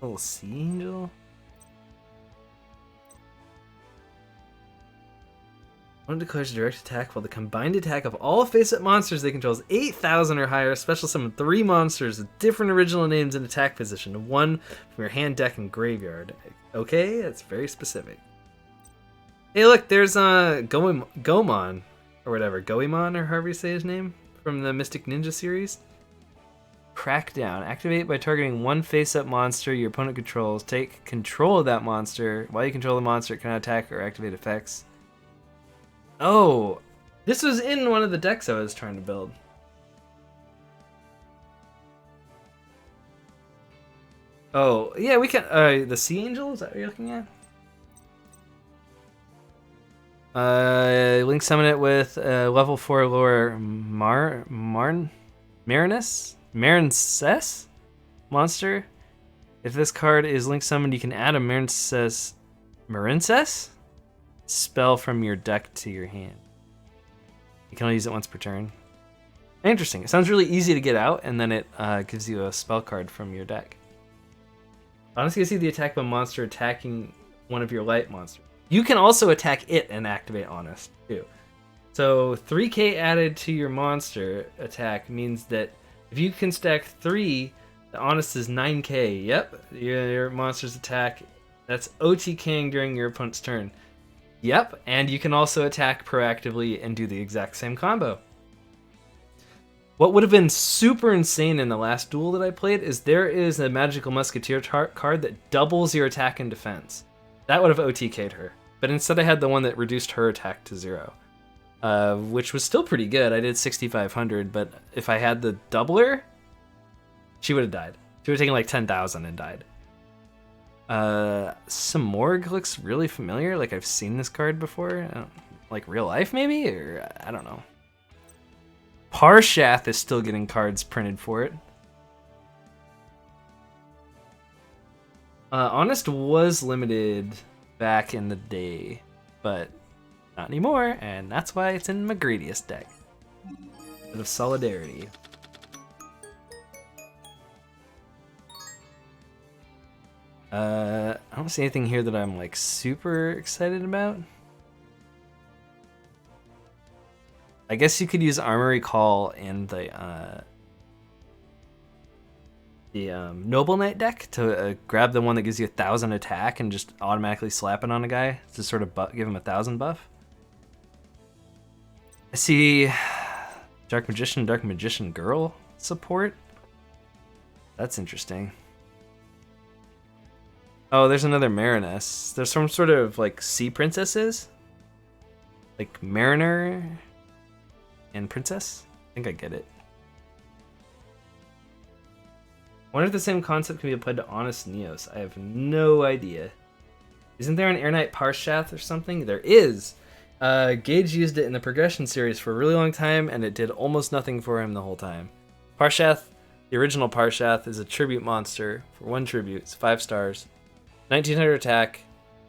Speaker 1: Little sea angel. One declares a direct attack while the combined attack of all face-up monsters they control is 8,000 or higher. Special summon 3 monsters with different original names and attack position. 1 from your hand, deck, and graveyard. Okay, that's very specific. Hey, look, there's Gomon, or whatever, Goemon, or however you say his name, from the Mystic Ninja series. Crackdown. Activate by targeting 1 face-up monster your opponent controls. Take control of that monster. While you control the monster, it cannot attack or activate effects. Oh, this was in one of the decks I was trying to build. Oh, yeah, we can... the Sea Angel? Is that what you're looking at? Link summon it with level 4 lore Marincess monster. If this card is Link summoned, you can add a Marincess spell from your deck to your hand. You can only use it once per turn. Interesting. It sounds really easy to get out, and then it gives you a spell card from your deck. Honestly, I see the attack of a monster attacking one of your light monsters. You can also attack it and activate Honest, too. So 3k added to your monster attack means that if you can stack 3, the honest is 9k. Yep, your monster's attack, that's OTKing during your opponent's turn. Yep, and you can also attack proactively and do the exact same combo. What would have been super insane in the last duel that I played is there is a Magical Musketeer card that doubles your attack and defense. That would have OTK'd her. But instead I had the one that reduced her attack to 0. Which was still pretty good. I did 6,500, but if I had the doubler, she would have died. She would have taken like 10,000 and died. Simorg looks really familiar. Like I've seen this card before. Like real life maybe? Or I don't know. Parshath is still getting cards printed for it. Honest was limited back in the day, but not anymore, and that's why it's in my greediest deck. Bit of solidarity. I don't see anything here that I'm like super excited about. I guess you could use Armory Call in the Noble Knight deck to grab the one that gives you 1,000 attack and just automatically slap it on a guy to sort of give him 1,000 buff. I see Dark Magician Girl support. That's interesting. Oh, there's another Mariness. There's some sort of like sea princesses, like Mariner and Princess. I think I get it. I wonder if the same concept can be applied to Honest Neos. I have no idea. Isn't there an Air Knight Parshath or something? There is. Gage used it in the Progression series for a really long time, and it did almost nothing for him the whole time. Parshath, the original Parshath, is a tribute monster for 1 tribute. It's 5 stars. 1900 attack.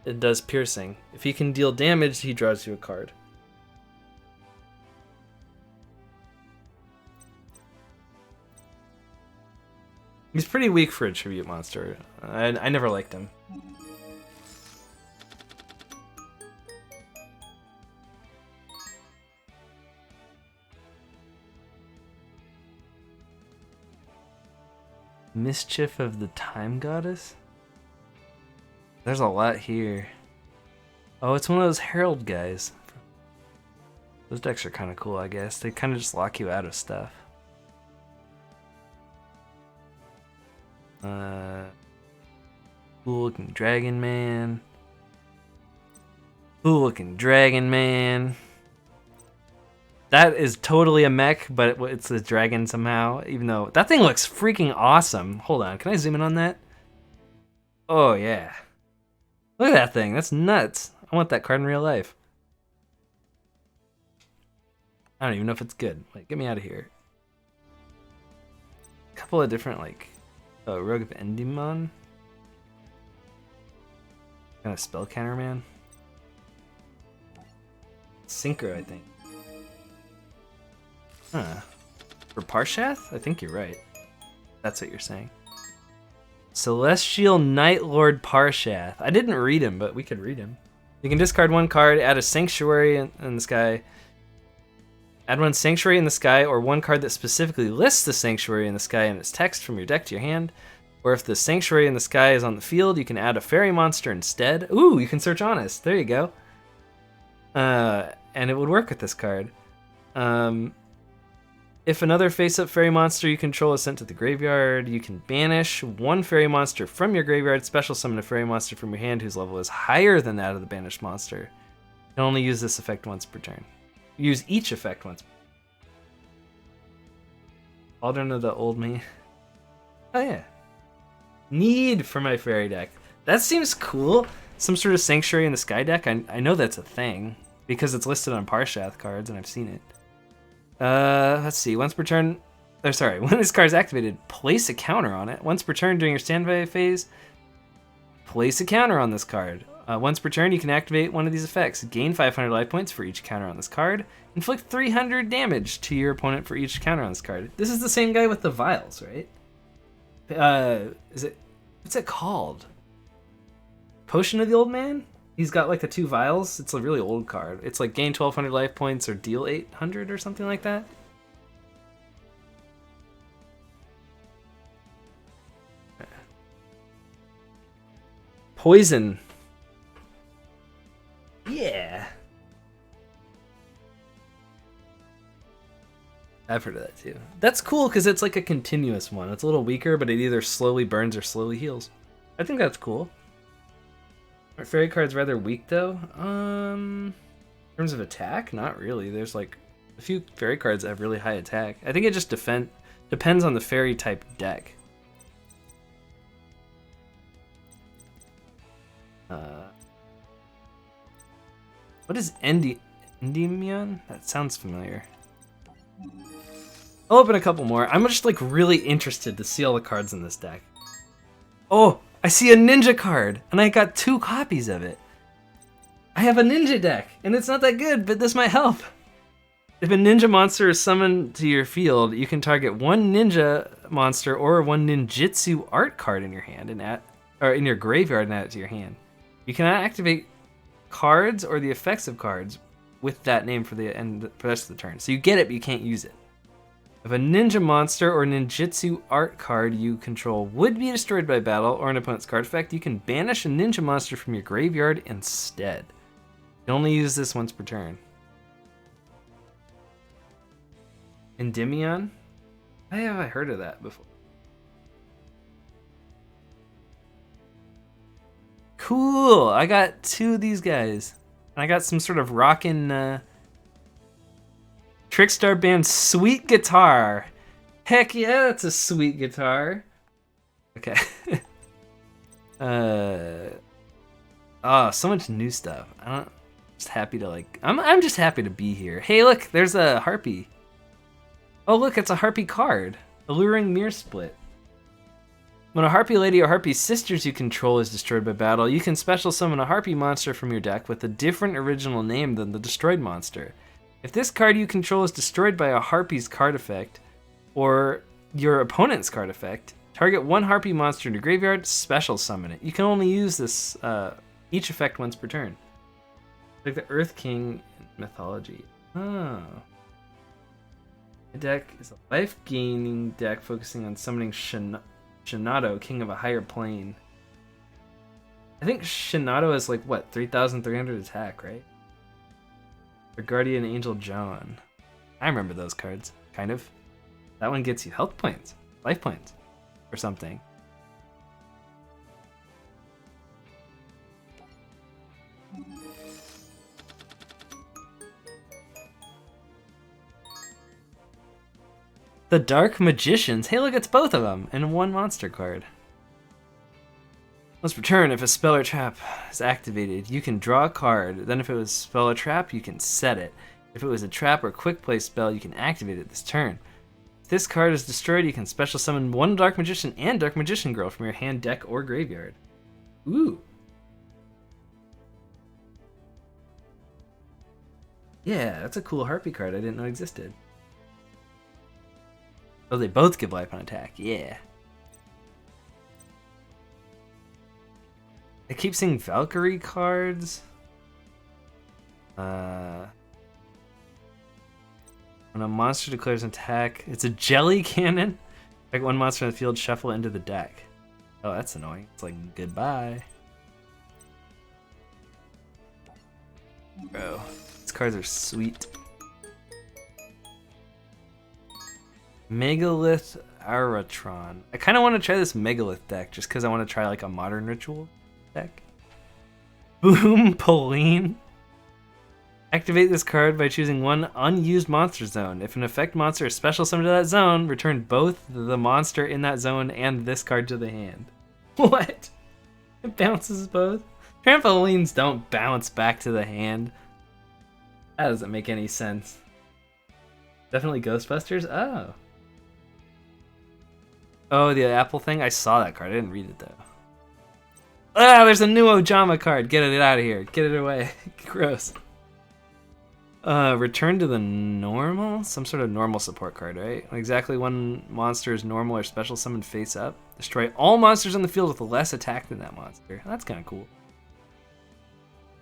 Speaker 1: It does piercing. If he can deal damage, he draws you a card. He's pretty weak for a tribute monster. I never liked him. Mischief of the Time Goddess? There's a lot here. Oh, it's one of those Herald guys. Those decks are kind of cool, I guess. They kind of just lock you out of stuff. Cool looking Dragon Man. Cool looking Dragon Man. That is totally a mech, but it's a dragon somehow, even though that thing looks freaking awesome. Hold on, can I zoom in on that? Oh yeah. Look at that thing, that's nuts. I want that card in real life. I don't even know if it's good. Like, get me out of here. A couple of different, like, Rogue of Endymion. Kind of spell counter, man. Synchro, I think. Huh. For Parshath? I think you're right. That's what you're saying. Celestial Night Lord Parshath. I didn't read him, but we could read him. You can discard 1 card, add a Sanctuary in the sky. Add 1 Sanctuary in the sky, or 1 card that specifically lists the Sanctuary in the sky and its text from your deck to your hand. Or if the Sanctuary in the sky is on the field, you can add a fairy monster instead. Ooh, you can search Honest. There you go. And it would work with this card. If another face-up fairy monster you control is sent to the graveyard, you can banish 1 fairy monster from your graveyard, special summon a fairy monster from your hand whose level is higher than that of the banished monster. You can only use this effect once per turn. Use each effect once. Cauldron of the Old Man. Oh yeah. Need for my fairy deck. That seems cool. Some sort of Sanctuary in the Sky deck. I know that's a thing because it's listed on Parshath cards and I've seen it. Let's see. Once per turn. Sorry. When this card is activated, place a counter on it. Once per turn during your standby phase, place a counter on this card. Once per turn, you can activate one of these effects. Gain 500 life points for each counter on this card. Inflict 300 damage to your opponent for each counter on this card. This is the same guy with the vials, right? What's it called? Potion of the Old Man? He's got like the 2 vials. It's a really old card. It's like gain 1,200 life points or deal 800 or something like that. Poison. Yeah. I've heard of that too. That's cool because it's like a continuous one. It's a little weaker, but it either slowly burns or slowly heals. I think that's cool. Are fairy cards rather weak though? In terms of attack, not really. There's like a few fairy cards that have really high attack. I think it just depends on the fairy type deck. What is Endymion? That sounds familiar. I'll open a couple more. I'm just like really interested to see all the cards in this deck. Oh, I see a ninja card, and I got 2 copies of it. I have a ninja deck, and it's not that good, but this might help. If a ninja monster is summoned to your field, you can target 1 ninja monster or 1 ninjutsu art card in your hand or in your graveyard and add it to your hand. You cannot activate cards or the effects of cards with that name for the rest of the turn. So you get it, but you can't use it. If a ninja monster or ninjutsu art card you control would be destroyed by battle or an opponent's card effect, you can banish a ninja monster from your graveyard instead. You can only use this once per turn. Endymion? Why have I heard of that before? Cool! I got 2 of these guys. I got some sort of rockin' Trickstar Band sweet guitar. Heck yeah, that's a sweet guitar. Okay. Oh, so much new stuff. I'm just happy to I'm just happy to be here. Hey, look, there's a harpy. Oh, look, it's a harpy card. Alluring Mirror Split. When a harpy lady or harpy sisters you control is destroyed by battle, you can special summon a harpy monster from your deck with a different original name than the destroyed monster. If this card you control is destroyed by a harpy's card effect, or your opponent's card effect, target 1 harpy monster in your graveyard, special summon it. You can only use this each effect once per turn. Like the Earth King in mythology. Oh. The deck is a life-gaining deck focusing on summoning Shinado, king of a higher plane. I think Shinado is like, what, 3,300 attack, right? Or Guardian Angel John. I remember those cards, kind of. That one gets you health points, life points, or something. The Dark Magicians. Hey, look, it's both of them in 1 monster card. Once per turn, if a spell or trap is activated, you can draw a card. Then if it was a spell or trap, you can set it. If it was a trap or quick play spell, you can activate it this turn. If this card is destroyed, you can special summon 1 Dark Magician and Dark Magician Girl from your hand, deck, or graveyard. Ooh. Yeah, that's a cool harpy card I didn't know existed. Oh, they both give life on attack. Yeah. I keep seeing Valkyrie cards. When a monster declares an attack, it's a jelly cannon. Like 1 monster in the field, shuffle into the deck. Oh, that's annoying. It's like, goodbye. Bro, these cards are sweet. Megalith Aratron. I kind of want to try this Megalith deck just because I want to try like a modern ritual deck. Boom Pauline. Activate this card by choosing 1 unused monster zone. If an effect monster is special summoned to that zone, return both the monster in that zone and this card to the hand. What? It bounces both? Trampolines don't bounce back to the hand. That doesn't make any sense. Definitely Ghostbusters? Oh. Oh, the apple thing? I saw that card. I didn't read it, though. Ah, there's a new Ojama card. Get it out of here. Get it away. Gross. Return to the normal? Some sort of normal support card, right? Exactly 1 monster is normal or special summoned face up. Destroy all monsters on the field with less attack than that monster. That's kind of cool.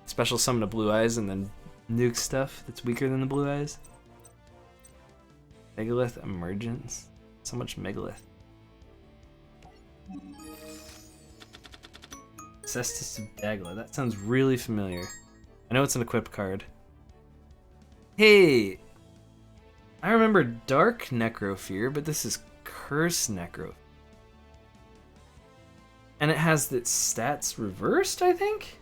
Speaker 1: special summon a Blue Eyes and then nuke stuff that's weaker than the Blue Eyes. Megalith Emergence. So much Megalith. Cestus of Dagla. That sounds really familiar. I know it's an equipped card. Hey! I remember Dark Necrofear, but this is Curse Necro. And it has its stats reversed, I think?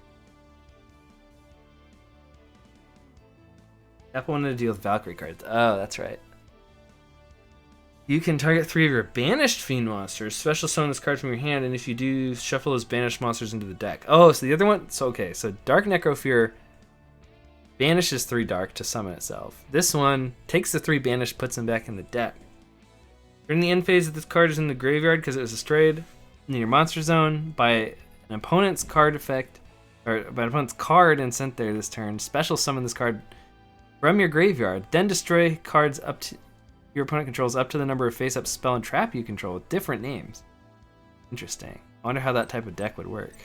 Speaker 1: Apple wanted to deal with Valkyrie cards. Oh, that's right. You can target 3 of your banished Fiend monsters, special summon this card from your hand, and if you do, shuffle those banished monsters into the deck. Oh, so the other one... So, okay, so Dark Necrofear banishes 3 Dark to summon itself. This one takes the 3 banished, puts them back in the deck. During the end phase of this card is in the graveyard because it was destroyed in your monster zone by an opponent's card effect, or by an opponent's card and sent there this turn. Special summon this card from your graveyard, then destroy cards up to your opponent controls up to the number of face-up spell and trap you control with different names. Interesting. I wonder how that type of deck would work.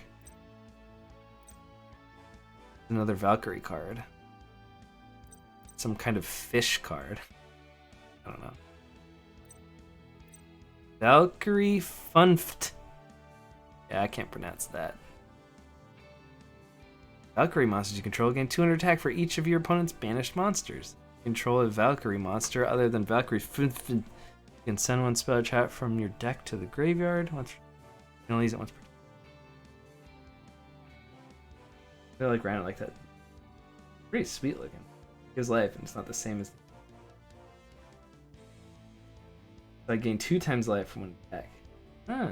Speaker 1: Another Valkyrie card. Some kind of fish card. I don't know. Valkyrie Funft. Yeah, I can't pronounce that. Valkyrie monsters you control gain 200 attack for each of your opponent's banished monsters. Control a Valkyrie monster other than Valkyrie Funft. You can send one spell trap from your deck to the graveyard. Once you can only use it once per turn. I feel like ran it like that. Pretty sweet looking. Gives life, and it's not the same as. I gain 2 times life from one attack. Huh.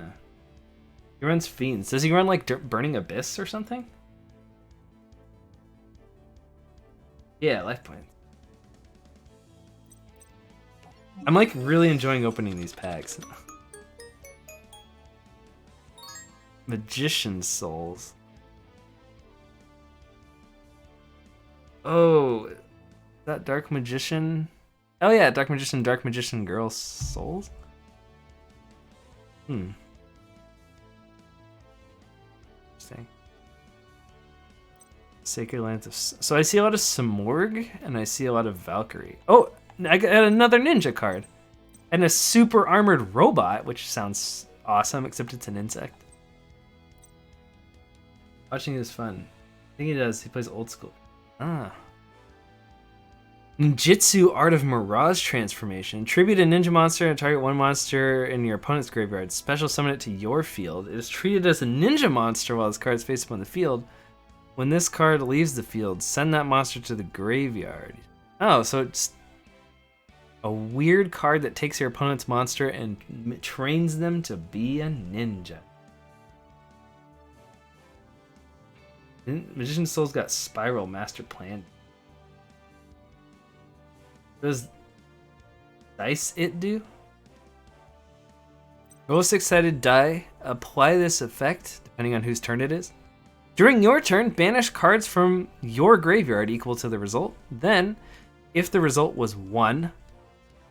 Speaker 1: He runs Fiends. Does he run like Burning Abyss or something? Yeah, life points. I'm like really enjoying opening these packs. Magician Souls. Oh, is that Dark Magician? Oh yeah, Dark Magician Girl Souls? Interesting. Sacred Lands of... So I see a lot of Simorg, and I see a lot of Valkyrie. Oh, I got another ninja card. And a super armored robot, which sounds awesome, except it's an insect. Watching is fun. I think he does. He plays old school. Ah. Ninjutsu Art of Mirage Transformation. Tribute a ninja monster and target one monster in your opponent's graveyard. Special summon it to your field. It is treated as a ninja monster while this card is face up on the field. When this card leaves the field, send that monster to the graveyard. Oh, so it's a weird card that takes your opponent's monster and trains them to be a ninja. Magician Soul's got Spiral Master Plan. Does Dice It do? Roll a 6-sided die. Apply this effect, depending on whose turn it is. During your turn, banish cards from your graveyard equal to the result. Then, if the result was 1,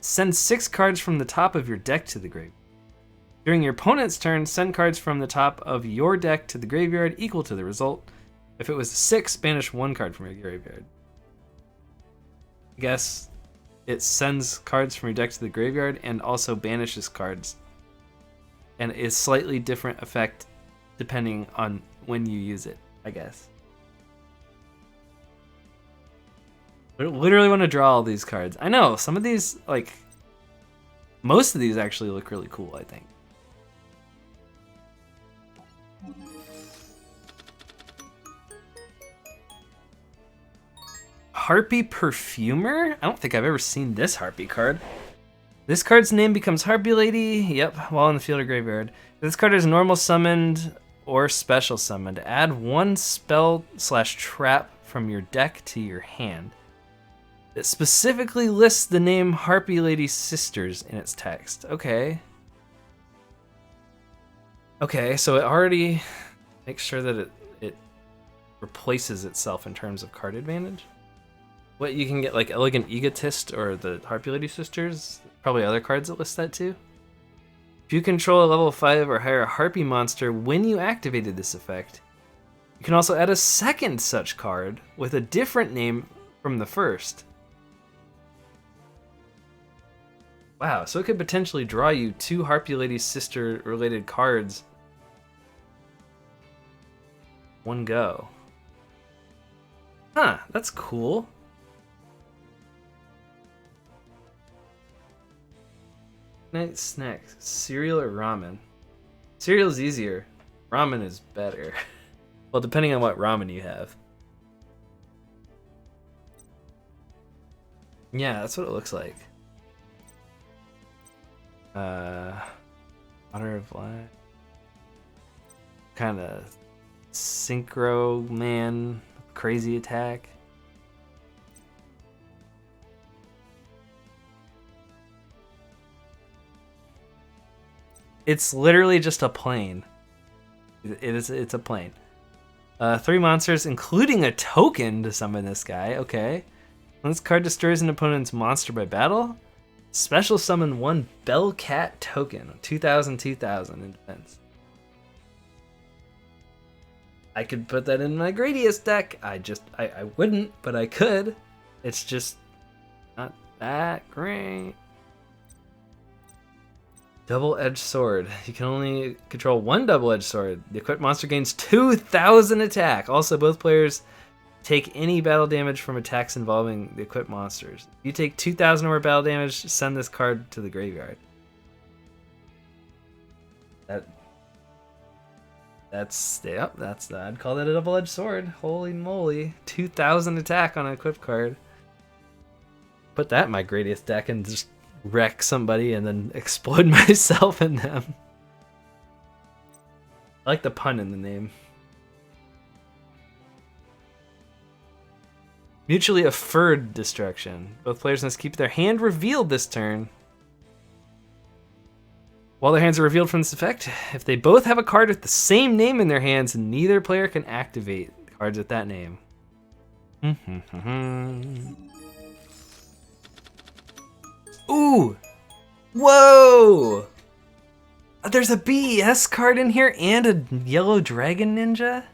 Speaker 1: send 6 cards from the top of your deck to the graveyard. During your opponent's turn, send cards from the top of your deck to the graveyard equal to the result. If it was a 6, banish 1 card from your graveyard. I guess it sends cards from your deck to the graveyard and also banishes cards. And it's slightly different effect depending on when you use it, I guess. I literally want to draw all these cards. I know, some of these, like, most of these actually look really cool, I think. Harpy Perfumer? I don't think I've ever seen this Harpy card. This card's name becomes Harpy Lady, yep, while in the field or graveyard. If this card is normal summoned or special summoned, add 1 spell/trap from your deck to your hand. It specifically lists the name Harpy Lady Sisters in its text. Okay. Okay, so it already makes sure that it replaces itself in terms of card advantage. What, you can get like Elegant Egotist or the Harpy Lady Sisters? Probably other cards that list that too. If you control a level 5 or higher Harpy monster when you activated this effect, You can also add a second such card with a different name from the first. Wow, so it could potentially draw you 2 Harpy Lady's sister related cards. One go. Huh, that's cool. Night snack, cereal or ramen? Cereal's easier. Ramen is better. Well, depending on what ramen you have. Yeah, that's what it looks like. Water of life. Kind of synchro man, crazy attack. It's literally just a plane. It's a plane. 3 monsters, including a token to summon this guy. Okay. When this card destroys an opponent's monster by battle, special summon 1 Bellcat token. 2000, 2000 in defense. I could put that in my Gradius deck. I wouldn't, but I could. It's just not that great. Double-edged sword. You can only control 1 double-edged sword. The equipped monster gains 2000 attack. Also, both players take any battle damage from attacks involving the equipped monsters. If you take 2000 or more battle damage, send this card to the graveyard. I'd call that a double-edged sword. Holy moly. 2000 attack on an equipped card. Put that in my Gradius deck and just wreck somebody and then explode myself in them. I like the pun in the name. Mutually Afferred Destruction. Both players must keep their hand revealed this turn. While their hands are revealed from this effect, if they both have a card with the same name in their hands, neither player can activate cards with that name. Ooh! Whoa! There's a BES card in here and a Yellow Dragon Ninja?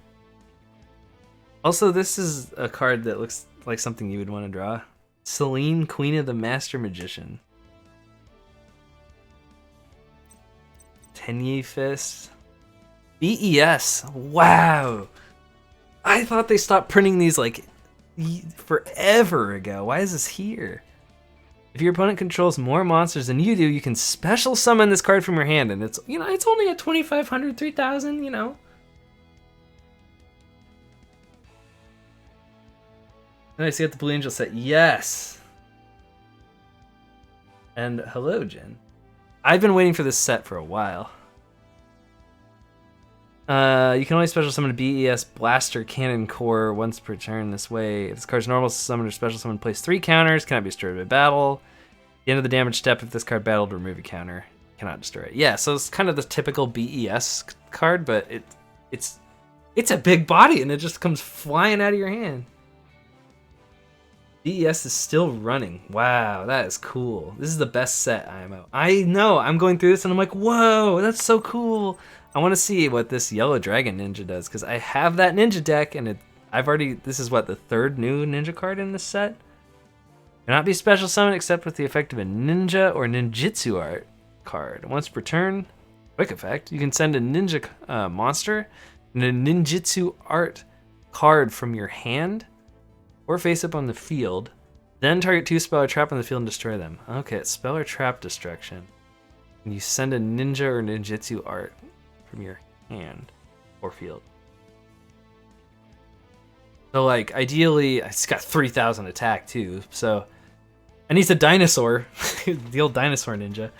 Speaker 1: Also, this is a card that looks like something you would want to draw. Selene, Queen of the Master Magician. Tenyi Fist. BES. Wow! I thought they stopped printing these like forever ago. Why is this here? If your opponent controls more monsters than you do, you can special summon this card from your hand, and it's it's only at 2500, 3000, And I see at the Blue Angel set, yes. And hello, Jen. I've been waiting for this set for a while. You can only special summon a BES Blaster Cannon Core once per turn this way. If this card's normal summon or special summon, place 3 counters, cannot be destroyed by battle. At the end of the damage step, if this card battled, remove a counter. Cannot destroy it. Yeah, so it's kind of the typical BES card, but it's a big body and it just comes flying out of your hand. BES is still running. Wow, that is cool. This is the best set IMO. I know, I'm going through this and I'm like, whoa, that's so cool. I want to see what this Yellow Dragon Ninja does, because I have that ninja deck and this is what, the 3rd new ninja card in this set? Cannot be special summoned except with the effect of a ninja or ninjutsu art card. Once per turn, quick effect, you can send a ninja monster and a ninjutsu art card from your hand or face up on the field, then target 2 spell or trap on the field and destroy them. Okay, it's spell or trap destruction. And you send a ninja or ninjutsu art from your hand or field. So like ideally, it's got 3000 attack too, so, and he's a dinosaur, the old dinosaur ninja.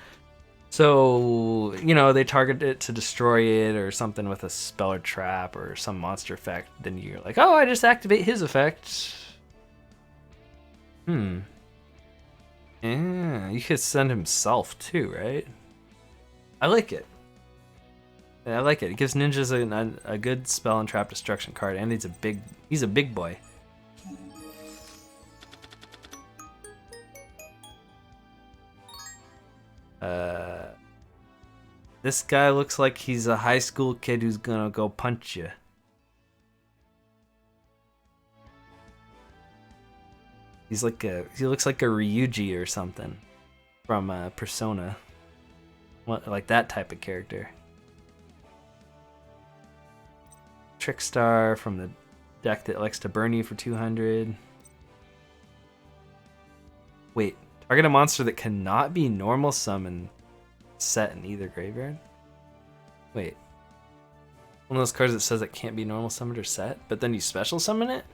Speaker 1: So, they target it to destroy it or something with a spell or trap or some monster effect. Then you're like, oh, I just activate his effect. Yeah, you could send himself too, right? I like it. Yeah, I like it. It gives ninjas a good spell and trap destruction card, and he's a big boy. This guy looks like he's a high school kid who's gonna go punch you. He looks like a Ryuji or something from Persona. Like that type of character. Trickstar from the deck that likes to burn you for 200. Wait, target a monster that cannot be normal summoned set in either graveyard? Wait. One of those cards that says it can't be normal summoned or set, but then you special summon it?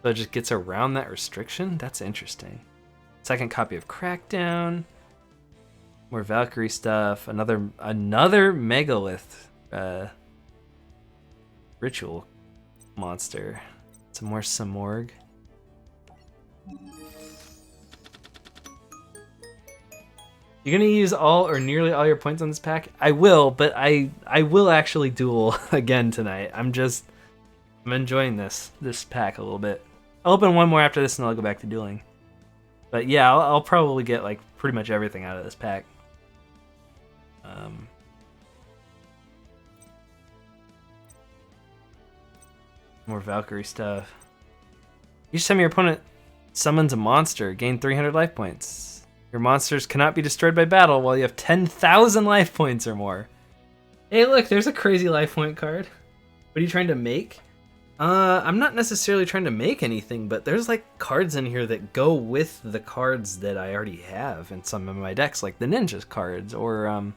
Speaker 1: So it just gets around that restriction? That's interesting. Second copy of Crackdown. More Valkyrie stuff. Another Megalith ritual monster. Some more Samorg. You're gonna use all or nearly all your points on this pack? I will, but I will actually duel again tonight. I'm enjoying this pack a little bit. I'll open one more after this and I'll go back to dueling. But yeah, I'll probably get like pretty much everything out of this pack. More Valkyrie stuff. Each time your opponent summons a monster, gain 300 life points. Your monsters cannot be destroyed by battle while you have 10,000 life points or more. Hey, look, there's a crazy life point card. What are you trying to make? I'm not necessarily trying to make anything, but there's like cards in here that go with the cards that I already have in some of my decks, like the ninja cards, or I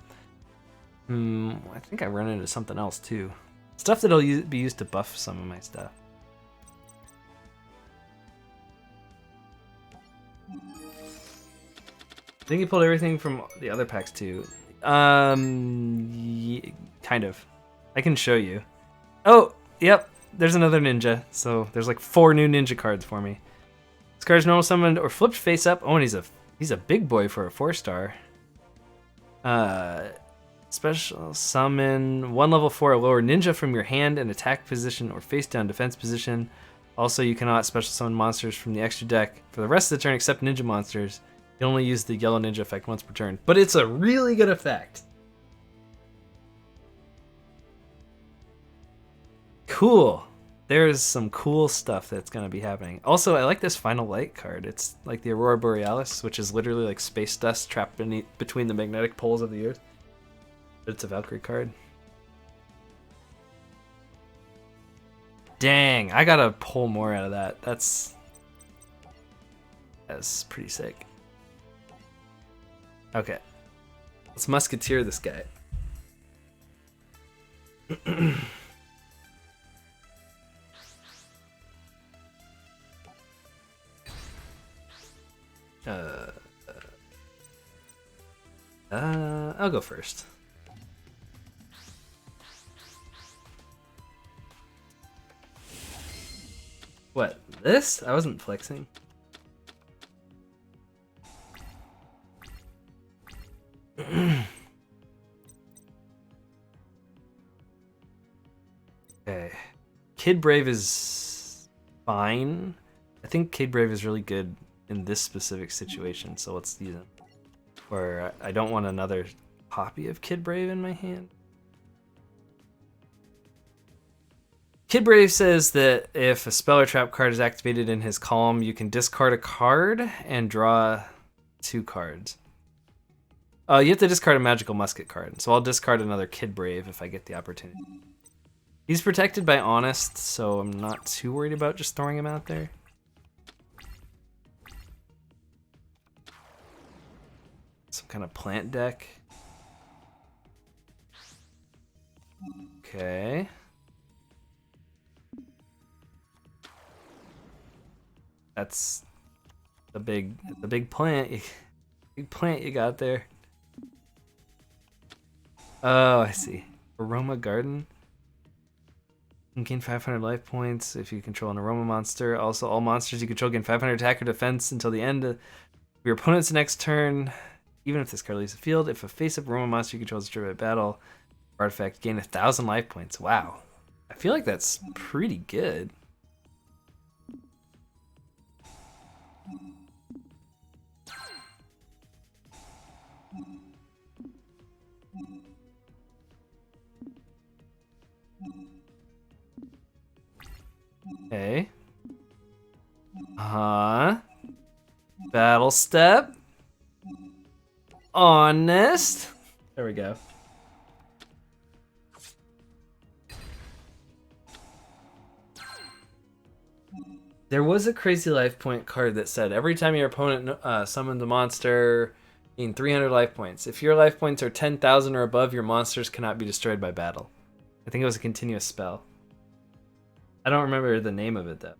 Speaker 1: think I run into something else too. Stuff that'll be used to buff some of my stuff. I think you pulled everything from the other packs too. Yeah, kind of. I can show you. Oh, yep. There's another ninja. So there's like 4 new ninja cards for me. This card's normal summoned or flipped face up. Oh, and he's a big boy for a 4-star. Special summon 1 level 4 or lower ninja from your hand in attack position or face down defense position. Also, you cannot special summon monsters from the extra deck for the rest of the turn except ninja monsters. You only use the yellow ninja effect once per turn, but it's a really good effect. Cool. There's some cool stuff that's going to be happening. Also, I like this Final Light card. It's like the Aurora Borealis, which is literally like space dust trapped between the magnetic poles of the Earth. But it's a Valkyrie card. Dang, I gotta pull more out of that. That's pretty sick. Okay. Let's musketeer this guy. I'll go first. What? This? I wasn't flexing. Okay. Kid Brave is fine. I think Kid Brave is really good in this specific situation, so let's use him. Where I don't want another copy of Kid Brave in my hand. Kid Brave says that if a spell or trap card is activated in his column, you can discard a card and draw 2 cards. You have to discard a magical musket card, so I'll discard another Kid Brave if I get the opportunity. He's protected by Honest, so I'm not too worried about just throwing him out there. Some kind of plant deck. Okay. That's the big plant. Big plant you got there. Oh, I see. Aroma Garden. You can gain 500 life points if you control an aroma monster. Also, all monsters you control gain 500 attack or defense until the end of your opponent's next turn. Even if this card leaves the field, if a face-up aroma monster you control is destroyed by battle, artifact, gain 1,000 life points. Wow. I feel like that's pretty good. Okay. Battle step. Honest. There we go. There was a crazy life point card that said every time your opponent summons a monster, gain 300 life points. If your life points are 10,000 or above, your monsters cannot be destroyed by battle. I think it was a continuous spell. I don't remember the name of it though.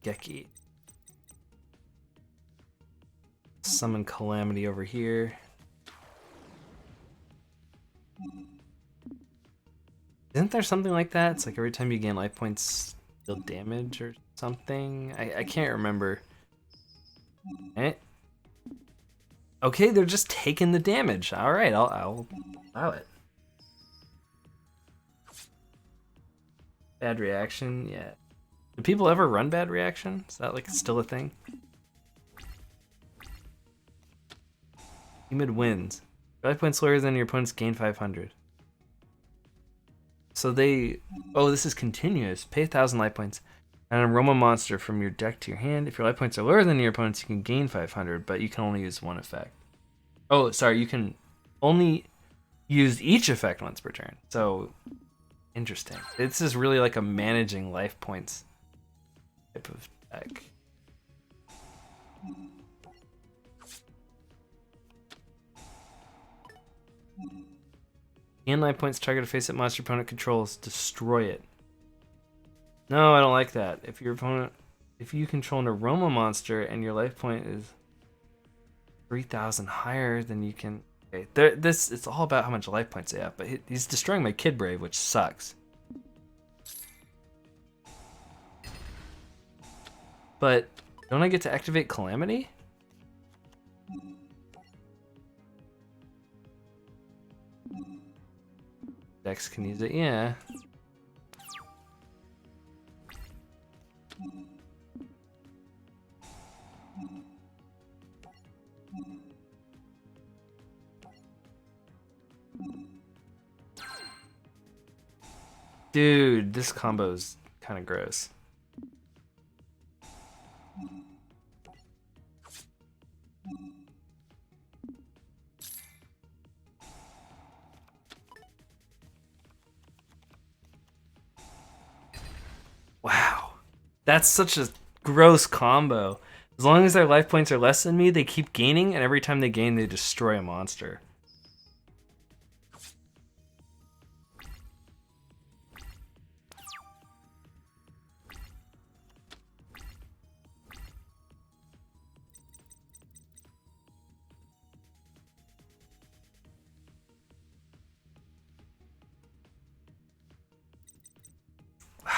Speaker 1: Geki. Summon Calamity over here. Isn't there something like that? It's like every time you gain life points, deal damage or something? I can't remember. Eh? Okay, they're just taking the damage. Alright, I'll allow it. Bad reaction, yeah. Do people ever run bad reaction? Is that like still a thing? Humid wins. Life points lower than your opponent's gain 500. So they... Oh, this is continuous. Pay 1,000 life points. And aroma monster from your deck to your hand. If your life points are lower than your opponent's, you can gain 500, but you can only use one effect. Oh, sorry, you can only use each effect once per turn. So, interesting. This is really like a managing life points type of deck. Gain life points, target a face-up monster opponent controls, destroy it. No, I don't like that. If you control an aroma monster and your life point is 3,000 higher, then you can. Okay, it's all about how much life points they have. But he's destroying my Kid Brave, which sucks. But don't I get to activate Calamity? Dex can use it, yeah. Dude, this combo's kind of gross. Wow. That's such a gross combo. As long as their life points are less than me, they keep gaining, and every time they gain, they destroy a monster.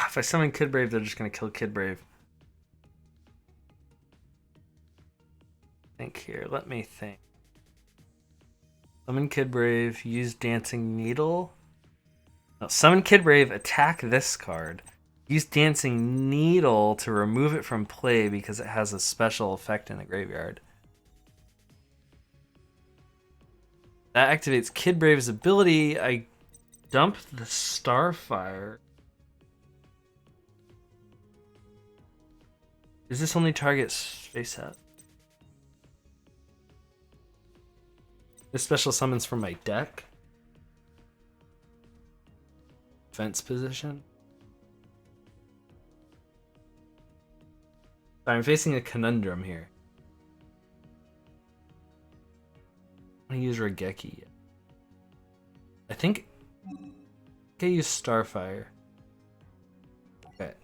Speaker 1: If I summon Kid Brave, they're just gonna kill Kid Brave. Think here, let me think. Summon Kid Brave, use Dancing Needle. No, summon Kid Brave, attack this card. Use Dancing Needle to remove it from play because it has a special effect in the graveyard. That activates Kid Brave's ability. I dump the Starfire. Does this only target face up? This special summons from my deck. Defense position. I'm facing a conundrum here. I'm gonna use Regeki. I think I use Starfire. Okay.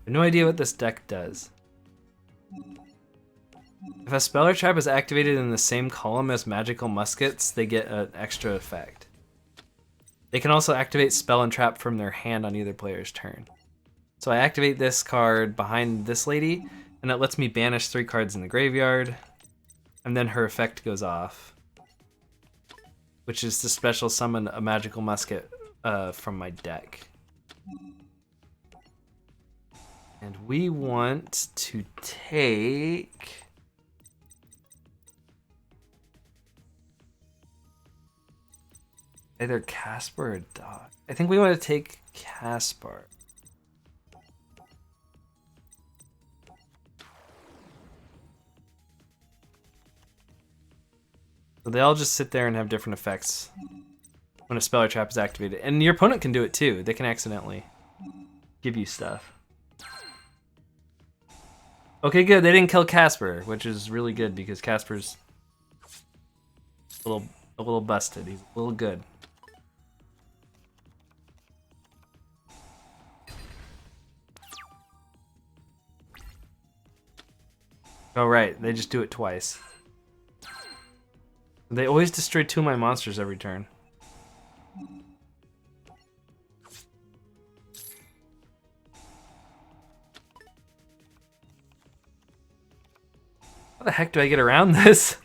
Speaker 1: I have no idea what this deck does. If a spell or trap is activated in the same column as magical muskets, they get an extra effect. They can also activate spell and trap from their hand on either player's turn. So I activate this card behind this lady, and it lets me banish 3 cards in the graveyard. And then her effect goes off, which is to special summon a magical musket from my deck. And we want to take... either Casper or Doc. I think we want to take Casper. So they all just sit there and have different effects when a spell or trap is activated. And your opponent can do it too. They can accidentally give you stuff. Okay, good. They didn't kill Casper, which is really good because Casper's a little busted. He's a little good. Oh right, they just do it twice. They always destroy 2 of my monsters every turn. How the heck do I get around this?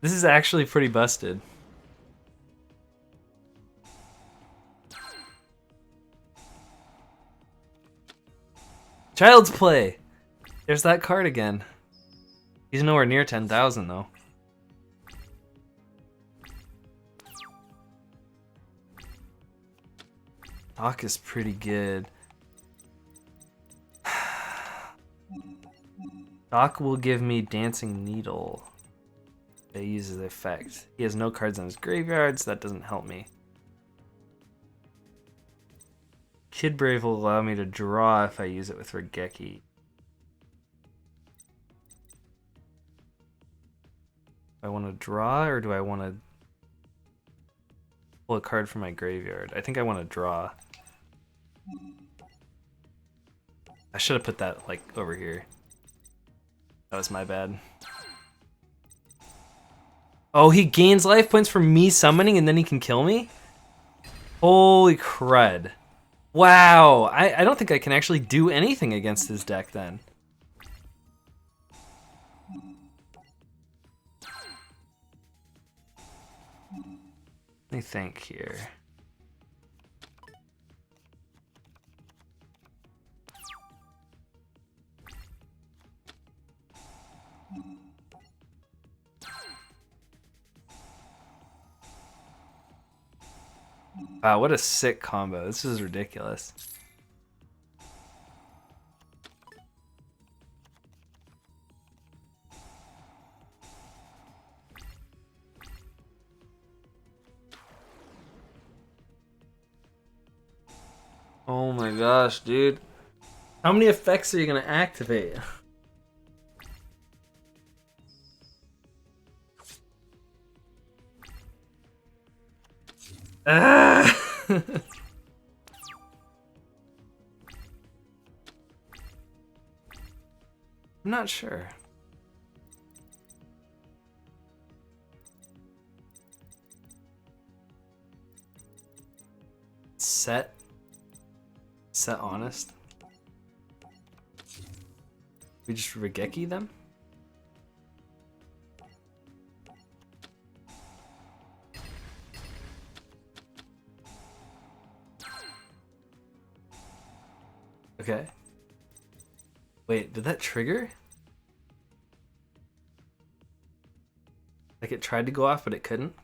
Speaker 1: This is actually pretty busted. Child's Play! There's that card again. He's nowhere near 10,000 though. Doc is pretty good. Doc will give me Dancing Needle. That uses the effect. He has no cards in his graveyard, so that doesn't help me. Kid Brave will allow me to draw if I use it with Regeki. Do I want to draw or do I want to pull a card from my graveyard? I think I want to draw. I should have put that like over here. That was my bad. Oh, he gains life points from me summoning and then he can kill me? Holy crud. Wow, I don't think I can actually do anything against his deck then. Let me think here. Wow, what a sick combo. This is ridiculous. Oh my gosh, dude. How many effects are you going to activate? Ah! I'm not sure. Set honest. We just Regeki them? Okay. Wait, did that trigger? Like it tried to go off, but it couldn't?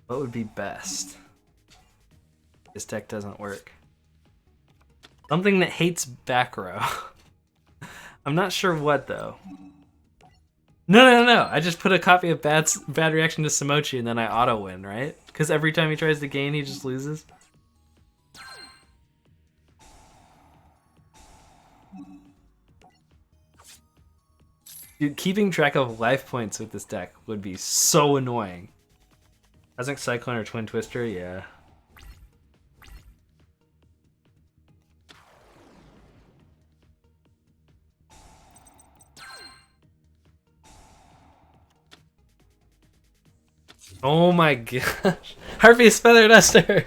Speaker 1: What would be best? This deck doesn't work. Something that hates back row. I'm not sure what though. No. I just put a copy of bad reaction to Samochi and then I auto win, right? Because every time he tries to gain, he just loses. Dude, keeping track of life points with this deck would be so annoying. Cosmic Cyclone or Twin Twister, yeah. Oh my gosh. Harvey's Feather Duster!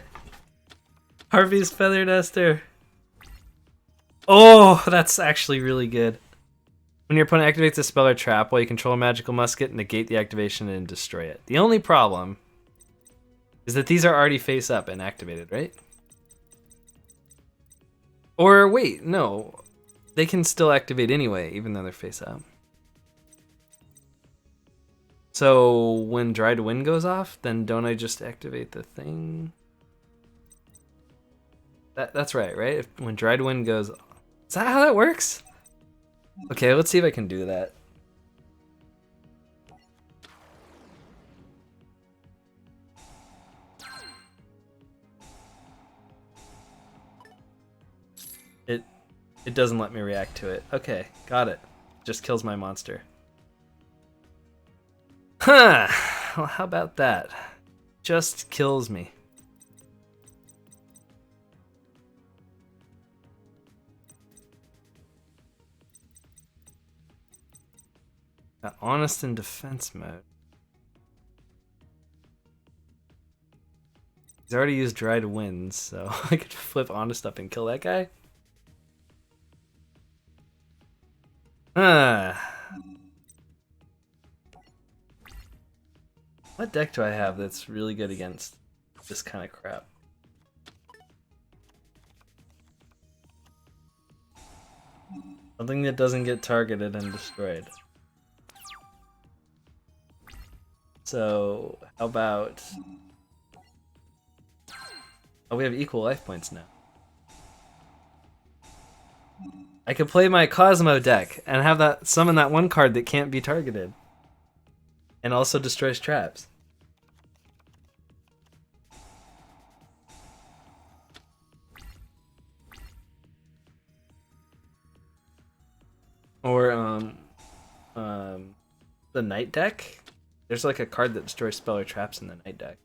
Speaker 1: Harvey's Feather Duster! Oh, that's actually really good. When your opponent activates a spell or trap while you control a magical musket, negate the activation and destroy it. The only problem is that these are already face up and activated, right? Or wait, no. They can still activate anyway, even though they're face up. So when Dried Wind goes off, then don't I just activate the thing? That's right? If, when Dried Wind goes... Is that how that works? Okay, let's see if I can do that. It doesn't let me react to it. Okay, got it. Just kills my monster. Huh. Well, how about that? Just kills me. Got Honest in defense mode. He's already used Dried Winds, so I could flip Honest up and kill that guy. What deck do I have that's really good against this kind of crap? Something that doesn't get targeted and destroyed. So, how about... Oh, we have equal life points now. I could play my Cosmo deck and have that summon that one card that can't be targeted. And also destroys traps. Or, the Night deck? There's like a card that destroys spell or traps in the Night deck.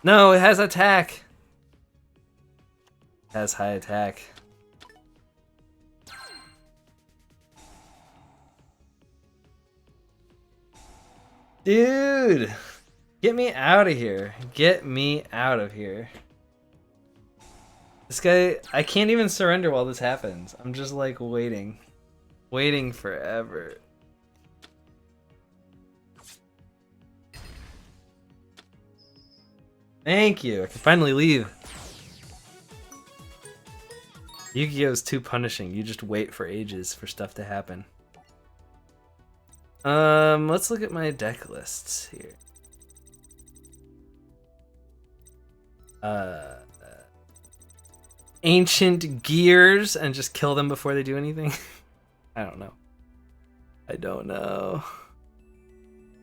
Speaker 1: No, it has attack! It has high attack. Dude! Get me out of here. Get me out of here. This guy, I can't even surrender while this happens. I'm just like waiting. Waiting forever. Thank you. I can finally leave. Yu-Gi-Oh! Is too punishing. You just wait for ages for stuff to happen. Let's look at my deck lists here. Ancient Gears and just kill them before they do anything? I don't know. I don't know.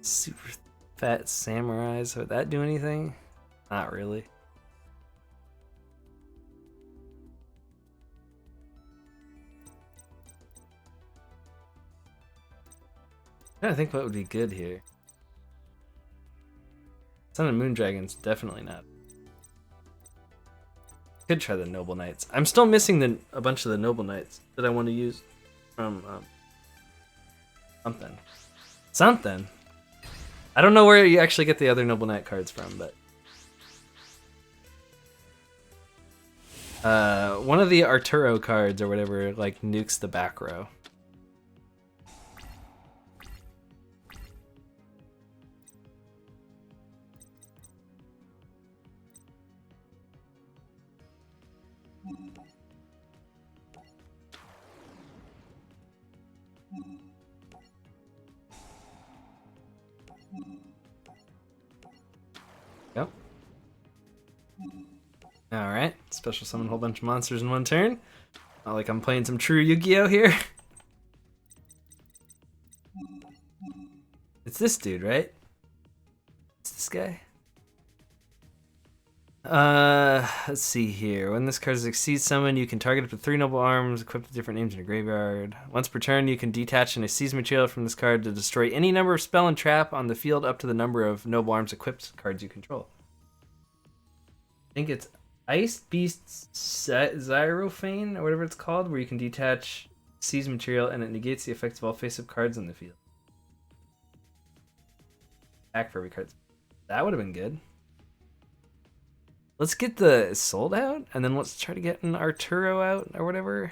Speaker 1: Super Fat Samurais, would that do anything? Not really. I'm trying to think what would be good here. Sun and Moon Dragons, definitely not. Could try the Noble Knights. I'm still missing a bunch of the Noble Knights that I want to use from something. I don't know where you actually get the other Noble Knight cards from, but one of the Arturo cards or whatever like nukes the back row. Yep. Alright, special summon a whole bunch of monsters in one turn. Not like I'm playing some true Yu-Gi-Oh! Here. It's this dude, right? It's this guy. Let's see here. When this card succeeds summon, you can target up to 3 noble arms equipped with different names in your graveyard. Once per turn, you can detach and seize material from this card to destroy any number of spell and trap on the field up to the number of noble arms equipped cards you control. I think it's Ice Beast Xyrophane or whatever it's called, where you can detach, seize material, and it negates the effects of all face-up cards on the field. Back for every card. That would have been good. Let's get the Sold out, and then let's try to get an Arturo out or whatever.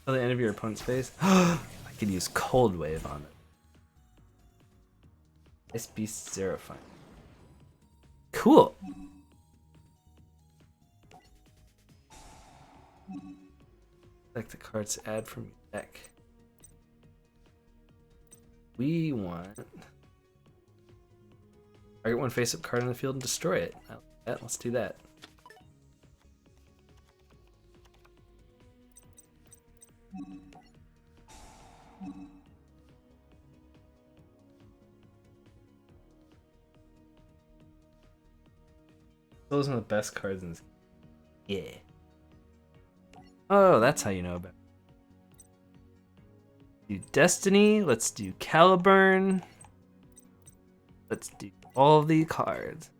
Speaker 1: Till the end of your opponent's phase. I could use Cold Wave on it. Ice Beast Zerifine. Cool. Select the cards to add from your deck. We want target one face-up card on the field and destroy it. I like that. Let's do that. Those are the best cards in this game. Yeah. Oh, that's how you know about it. Do Destiny. Let's do Caliburn. Let's do all the cards.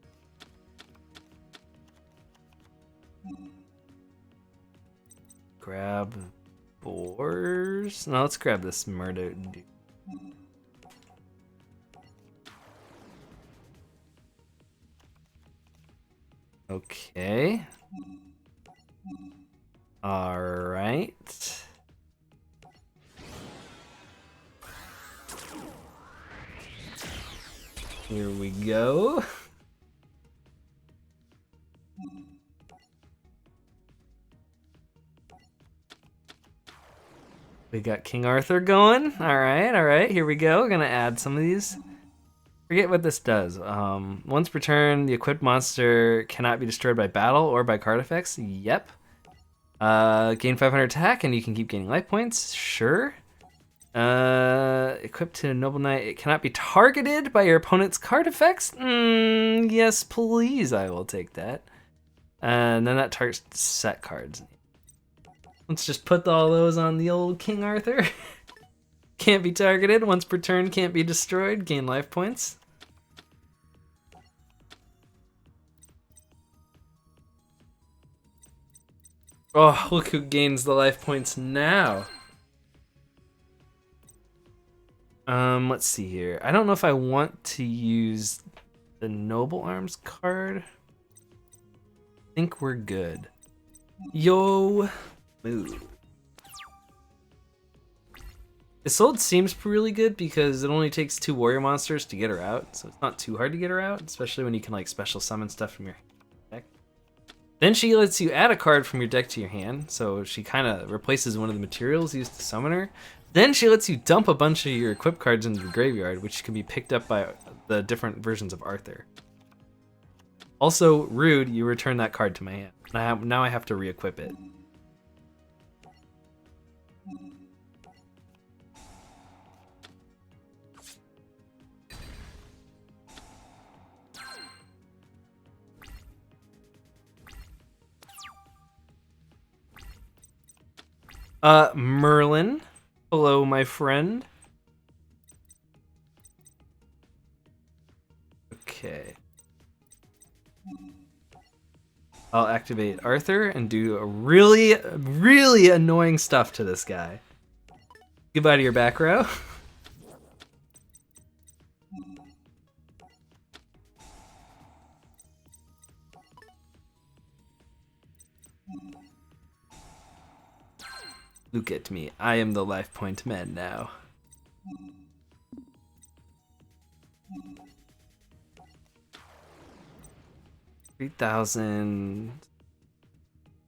Speaker 1: Grab Boars. No, let's grab this Murder dude. Okay. All right. Here we go. We got King Arthur going. All right. Here we go. We're gonna add some of these. Forget what this does. Once per turn, the equipped monster cannot be destroyed by battle or by card effects. Yep. Gain 500 attack, and you can keep gaining life points. Sure. Equipped to Noble Knight, it cannot be targeted by your opponent's card effects. Yes, please. I will take that. And then that targets set cards. Let's just put all those on the old King Arthur. Can't be targeted. Once per turn, can't be destroyed. Gain life points. Oh, look who gains the life points now. Let's see here. I don't know if I want to use the Noble Arms card. I think we're good. Yo, move. Isolde seems really good because it only takes 2 warrior monsters to get her out, so it's not too hard to get her out, especially when you can like special summon stuff from your deck. Then she lets you add a card from your deck to your hand, so she kind of replaces one of the materials used to summon her. Then she lets you dump a bunch of your equipped cards into the graveyard, which can be picked up by the different versions of Arthur. Also, rude, you return that card to my hand. Now I have to re-equip it. Merlin. Hello, my friend. Okay. I'll activate Arthur and do a really, really annoying stuff to this guy. Goodbye to your back row. Look at me. I am the life point man now. $3,000.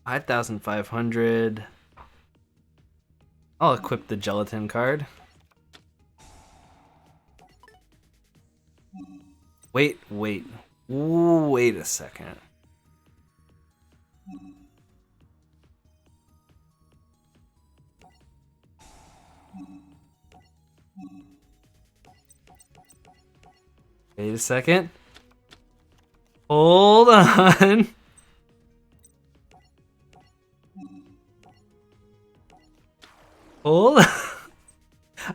Speaker 1: 5,500. I'll equip the gelatin card. Wait a second. Wait a second. Hold on. Hold on.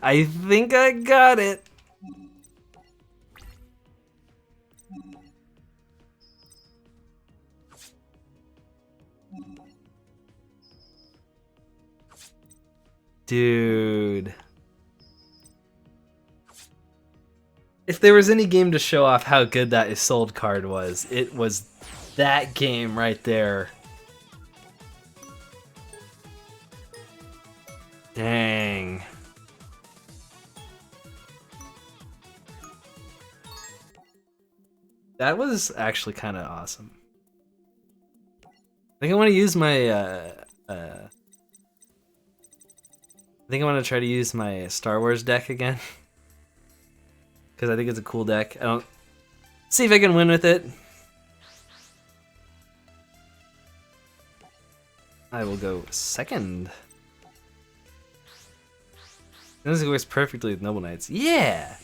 Speaker 1: I think I got it. Dude. If there was any game to show off how good that Isolde card was, it was that game right there. Dang. That was actually kind of awesome. I think I want to use my I think I want to try to use my Star Wars deck again. Because I think it's a cool deck. I don't see if I can win with it. I will go second. This works perfectly with Noble Knights. Yeah!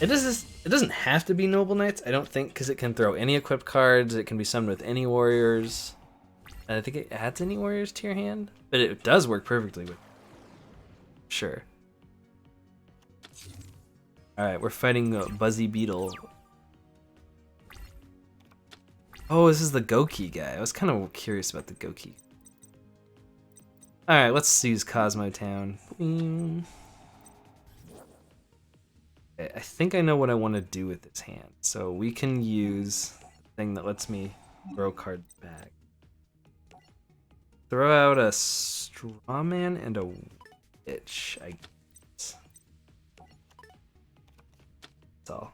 Speaker 1: It doesn't have to be Noble Knights, I don't think, because it can throw any equipped cards, it can be summoned with any warriors. And I think it adds any warriors to your hand, but it does work perfectly with. Sure. Alright, we're fighting Buzzy Beetle. Oh, this is the Goki guy. I was kind of curious about the Goki. Alright, let's use Cosmo Town. Okay, I think I know what I want to do with this hand. So we can use the thing that lets me throw cards back. Throw out a Strawman and a Witch, I guess. That's all.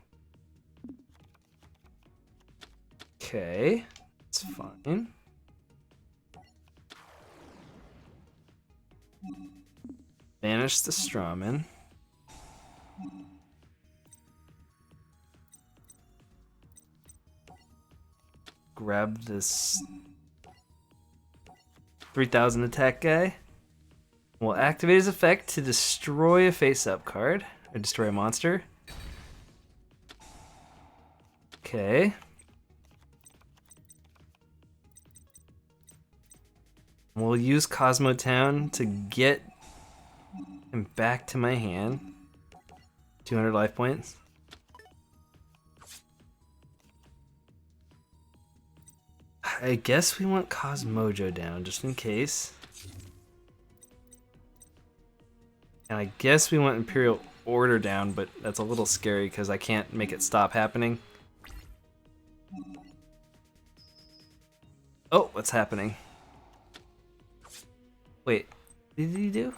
Speaker 1: Okay, it's fine. Banish the Strawman. Grab this 3000 attack guy. We'll activate his effect to destroy a face-up card, or destroy a monster. Okay. We'll use Cosmo Town to get him back to my hand. 200 life points. I guess we want Cosmojo down, just in case. And I guess we want Imperial Order down, but that's a little scary because I can't make it stop happening. Oh, what's happening? Wait, what did he do?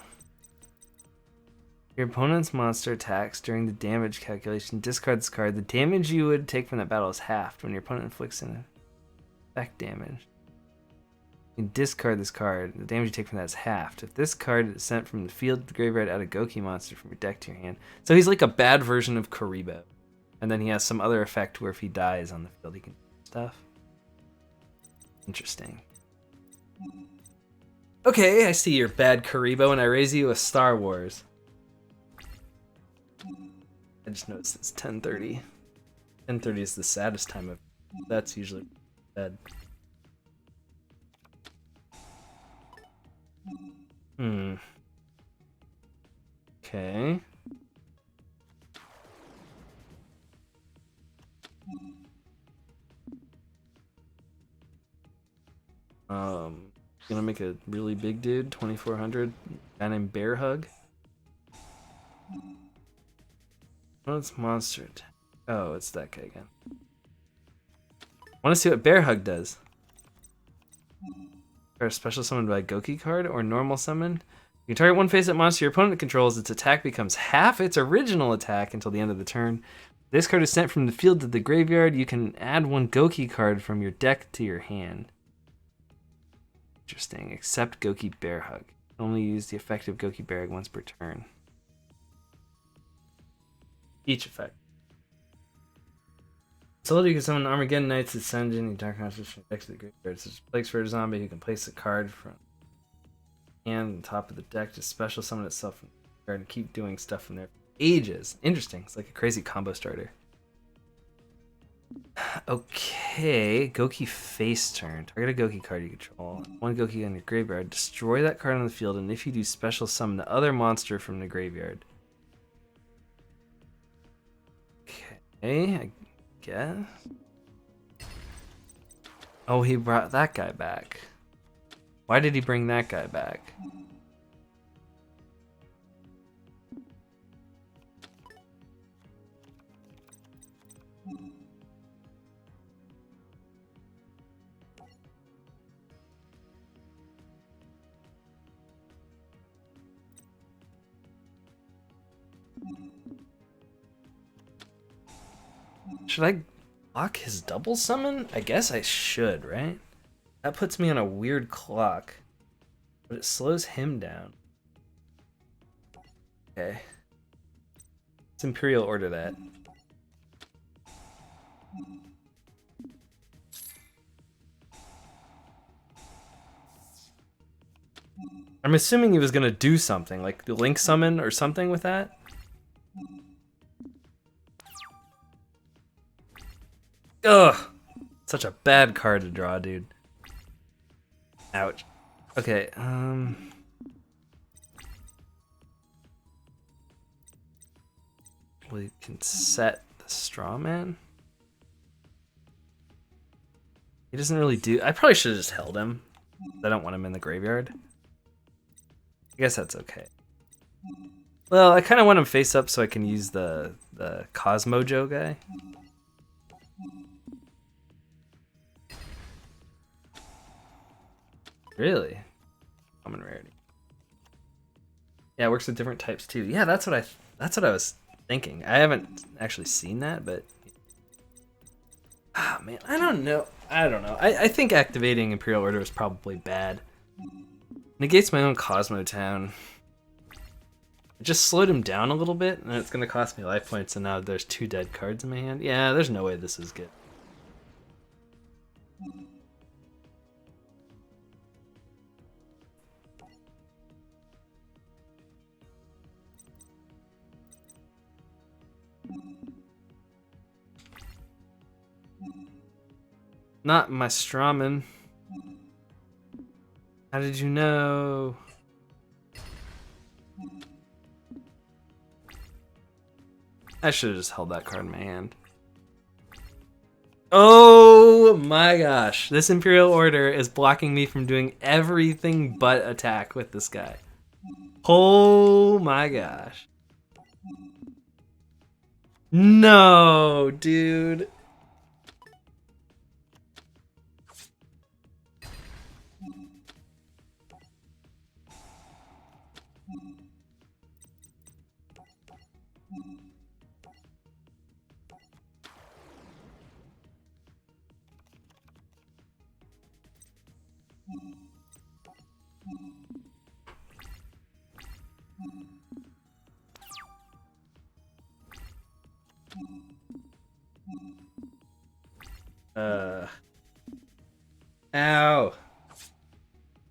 Speaker 1: Your opponent's monster attacks during the damage calculation. Discard this card. The damage you would take from that battle is halved when your opponent inflicts an effect damage. You can discard this card. The damage you take from that is halved. If this card is sent from the field to the graveyard, add a Goki monster from your deck to your hand. So he's like a bad version of Karibo. And then he has some other effect where if he dies on the field, he can do stuff. Interesting. Okay, I see your bad Karibo, and I raise you a Star Wars. I just noticed it's 10:30. 10:30 is the saddest time of. That's usually bed. Okay. Gonna make a really big dude, 2400. Guy named Bear Hug. Oh, it's monster. Oh, it's that guy again. Want to see what Bear Hug does? Or a special summon by Goki card or normal summon. You can target one face-up monster your opponent controls. Its attack becomes half its original attack until the end of the turn. This card is sent from the field to the graveyard. You can add one Goki card from your deck to your hand. Interesting. Except Goki Bear Hug. Only use the effective Goki Bear Hug once per turn. Each effect. So you can summon Armageddon Knights, Ascension, and Dark Monsters from the deck to the graveyard. Such as Plagues for a zombie who can place a card from hand on top of the deck to special summon itself from the graveyard and keep doing stuff from there for ages. Interesting. It's like a crazy combo starter. Okay, Goki face turn. Target a Goki card you control. One Goki on your graveyard. Destroy that card on the field, and if you do, special summon the other monster from the graveyard. Okay, I guess. Oh, he brought that guy back. Why did he bring that guy back? Should I block his double summon? I guess I should, right? That puts me on a weird clock, but it slows him down. Okay. Let's Imperial Order that. I'm assuming he was gonna do something, like the Link Summon or something with that. Ugh! Such a bad card to draw, dude. Ouch. Okay, we can set the Straw Man. He doesn't really do... I probably should have just held him. I don't want him in the graveyard. I guess that's okay. Well, I kind of want him face up so I can use the Cosmojo guy. Really? Common rarity. Yeah, it works with different types too. Yeah, that's what I was thinking. I haven't actually seen that, but ah, man, I don't know. I think activating Imperial Order is probably bad. Negates my own Cosmo Town. It just slowed him down a little bit, and it's gonna cost me life points, and now there's 2 dead cards in my hand. Yeah, there's no way this is good. Not my Strawman. How did you know? I should have just held that card in my hand. Oh my gosh. This Imperial Order is blocking me from doing everything but attack with this guy. Oh my gosh. No, dude. Ow.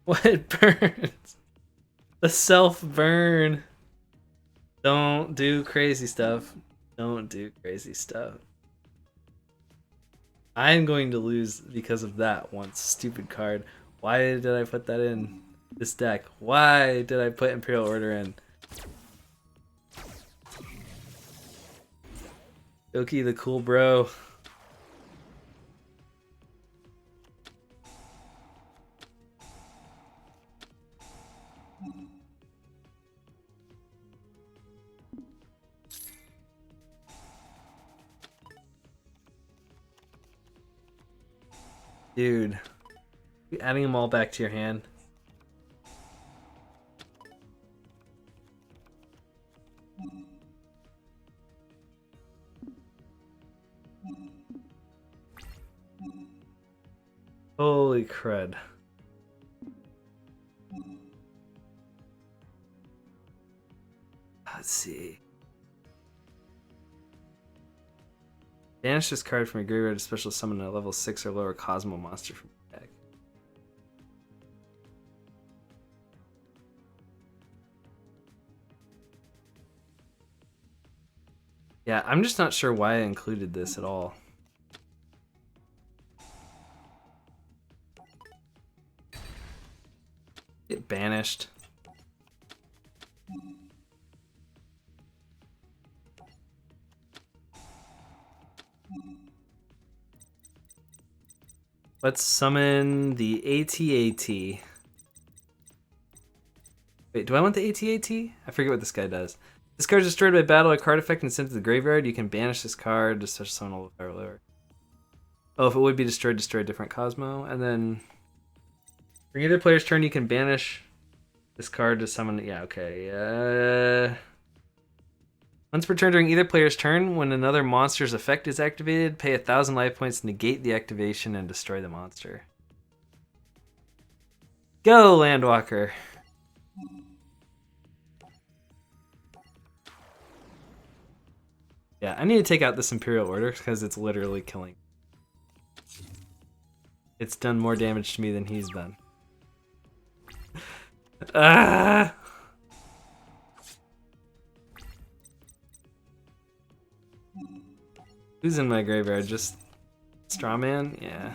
Speaker 1: What burns? The self-burn. Don't do crazy stuff. Don't do crazy stuff. I'm going to lose because of that one stupid card. Why did I put that in this deck? Why did I put Imperial Order in? Doki the cool bro. Dude, you adding them all back to your hand. Holy crud. Let's see. Banish this card from your graveyard to special summon a level 6 or lower Cosmo monster from your deck. Yeah, I'm just not sure why I included this at all. Get banished. Let's summon the AT-AT. Wait, do I want the AT-AT? I forget what this guy does. This card is destroyed by battle, a card effect, and sent to the graveyard. You can banish this card to special summon a level 5 or lower. Oh, if it would be destroyed, destroy a different Cosmo. And then during either player's turn, you can banish this card to summon. Yeah, okay. Once per turn during either player's turn, when another monster's effect is activated, pay 1,000 life points, negate the activation, and destroy the monster. Go, Landwalker. Yeah, I need to take out this Imperial Order because it's literally killing. It's done more damage to me than he's done. Ah! Who's in my graveyard? Just Strawman? Yeah.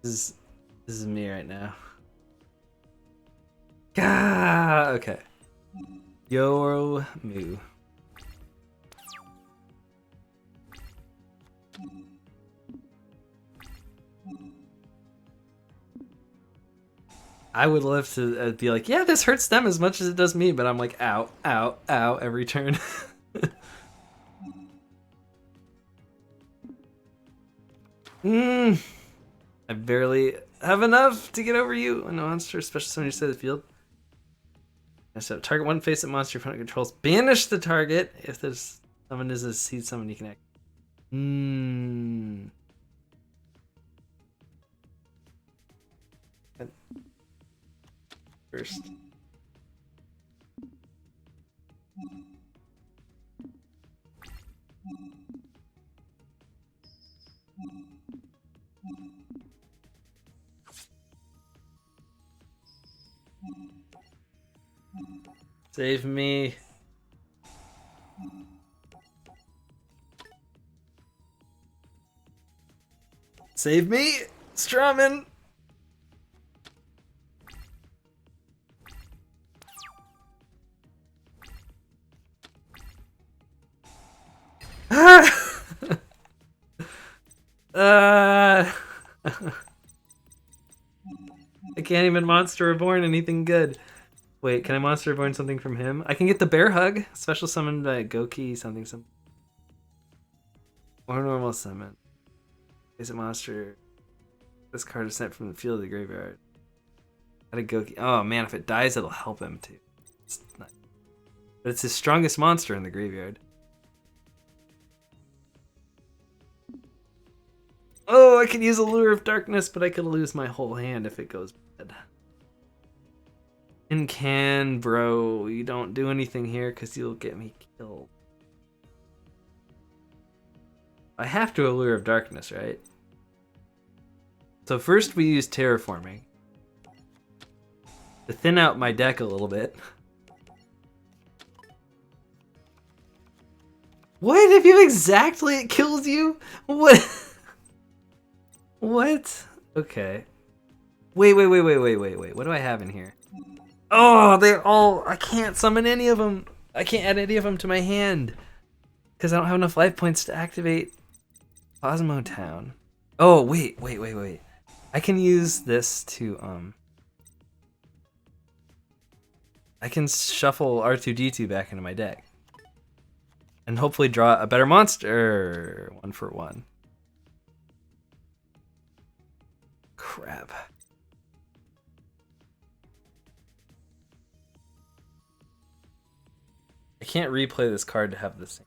Speaker 1: This is me right now. Gah! Okay. Yo Moo. I would love to be like, yeah, this hurts them as much as it does me, but I'm like, ow, ow, ow, every turn. I barely have enough to get over you. A monster, especially someone you set the field. So target one face-up monster your opponent controls. Banish the target if there's someone is a seed summon you can act. First. Save me. Save me, Strawman. I can't even Monster Reborn anything good. Wait, can I Monster Reborn something from him? I can get the Bear Hug. Special summon by Goki, something. Or normal summon. Is a monster. This card is sent from the field of the graveyard. Got a Goki. Oh man, if it dies, it'll help him too. It's not... But it's his strongest monster in the graveyard. Oh, I could use a Lure of Darkness, but I could lose my whole hand if it goes bad. In can, bro. You don't do anything here because you'll get me killed. I have to Allure of Darkness, right? So first we use Terraforming to thin out my deck a little bit. What? If you exactly it kills you? What? What? Okay. Wait. What do I have in here? Oh, they're all... I can't summon any of them. I can't add any of them to my hand. Because I don't have enough life points to activate Cosmo Town. Oh, wait. I can use this to, I can shuffle R2-D2 back into my deck. And hopefully draw a better monster. 1 for 1. Crap. I can't replay this card to have the same.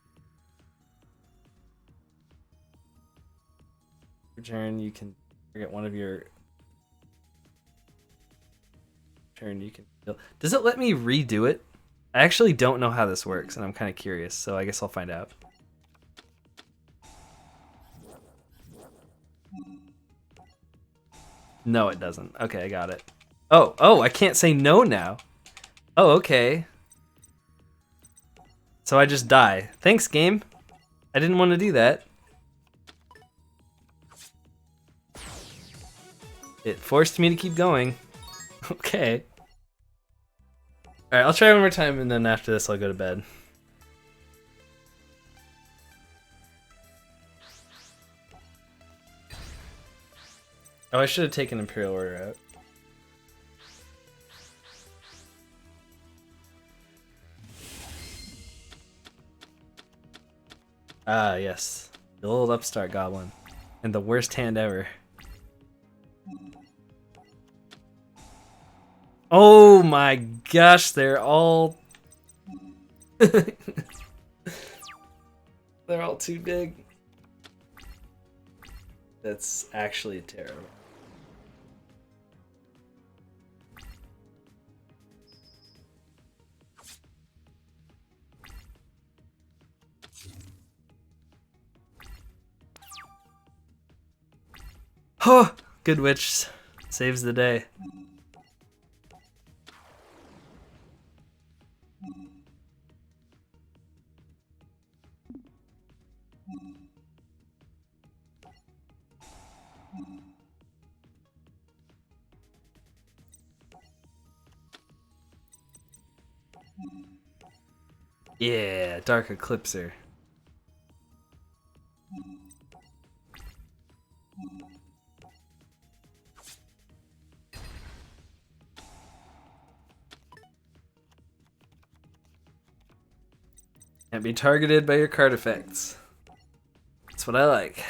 Speaker 1: Turn, you can target one of your turn. You can. Does it let me redo it? I actually don't know how this works, and I'm kind of curious. So I guess I'll find out. No, it doesn't. Okay, I got it. Oh, I can't say no now. Oh, okay. So I just die. Thanks, game. I didn't want to do that. It forced me to keep going. Okay. Alright, I'll try one more time, and then after this I'll go to bed. Oh, I should have taken Imperial Order out. Ah, yes. The old upstart goblin. And the worst hand ever. Oh my gosh, they're all... they're all too big. That's actually terrible. Oh, good witch saves the day. Yeah, Dark Eclipser. Can't be targeted by your card effects. That's what I like.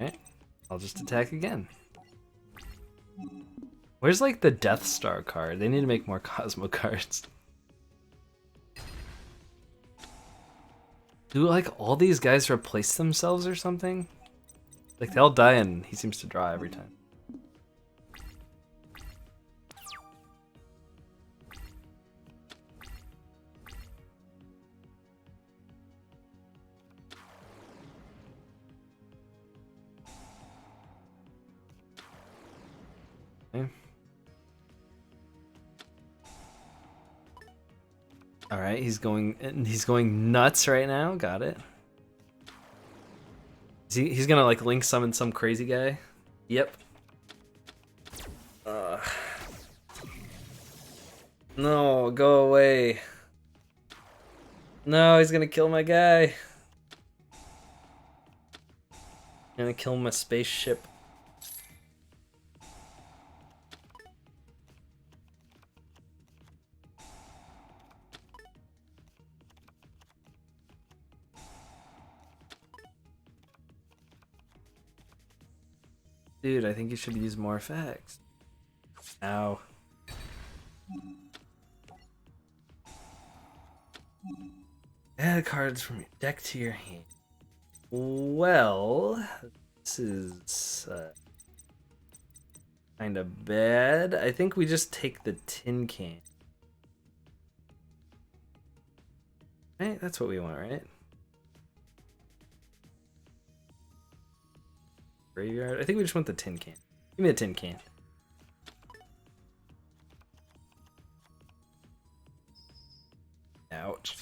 Speaker 1: Okay, I'll just attack again. Where's like the Death Star card? They need to make more Cosmo cards. Do like all these guys replace themselves or something? Like they all die and he seems to draw every time. Okay. All right, he's going nuts right now. Got it. He's gonna like link summon some crazy guy. Yep. No, go away. No, he's gonna kill my guy. Gonna kill my spaceship. Dude, I think you should use more effects. Ow. Add cards from your deck to your hand. Well, this is kind of bad. I think we just take the tin can. Right? That's what we want, right? Graveyard? I think we just want the tin can. Give me a tin can. Ouch.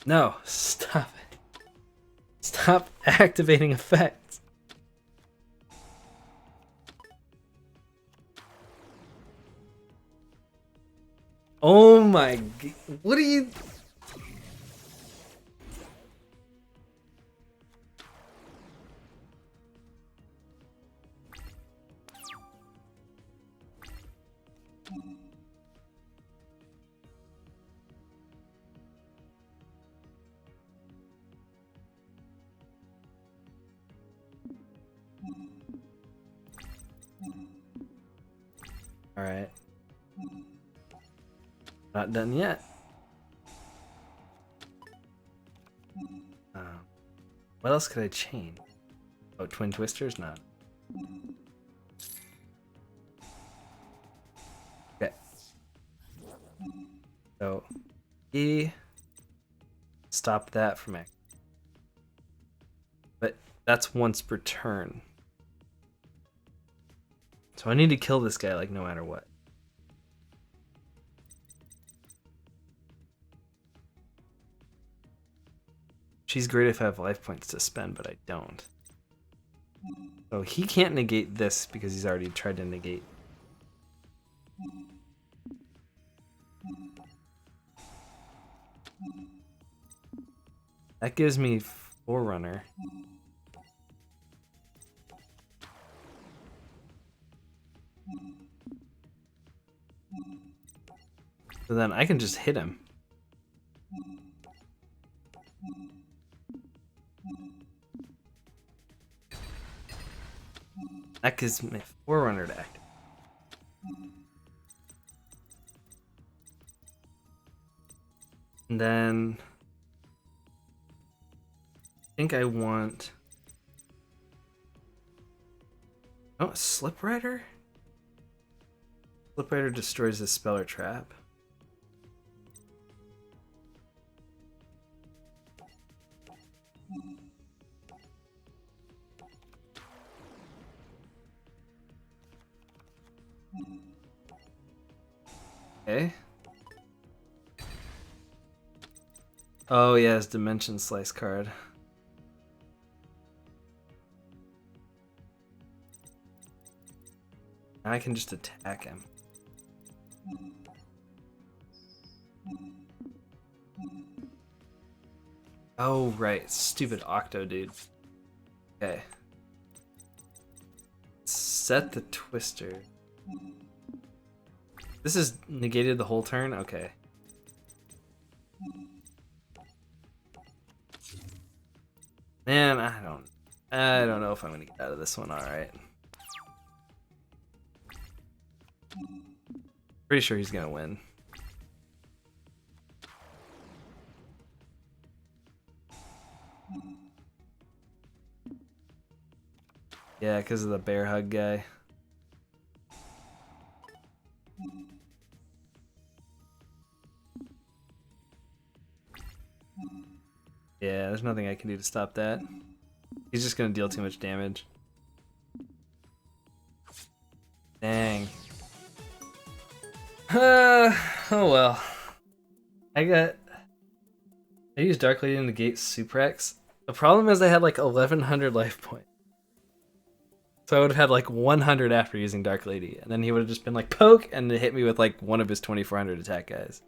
Speaker 1: No, stop it. Stop activating effects. Oh my god. What are you... Alright. Not done yet. What else could I chain? Oh, Twin Twisters? Not. Okay. So, E. Stop that from acting. But that's once per turn. So I need to kill this guy like no matter what. She's great if I have life points to spend, but I don't. So he can't negate this because he's already tried to negate. That gives me Forerunner. So then I can just hit him. That gives me Forerunner to activate. And then I think I want Slip Rider? Slip Rider destroys the spell or trap. Okay. Oh yeah, his Dimension Slice card. Now I can just attack him. Oh right, stupid Octo dude. Okay. Set the Twister. This is negated the whole turn? Okay. Man, I don't know if I'm gonna get out of this one alright. Pretty sure he's gonna win. Yeah, because of the bear hug guy. Yeah, there's nothing I can do to stop that. He's just gonna deal too much damage. Dang. Oh well. I used Dark Lady to negate Suprex. The problem is I had like 1100 life points. So I would have had like 100 after using Dark Lady, and then he would have just been like poke and hit me with like one of his 2400 attack guys.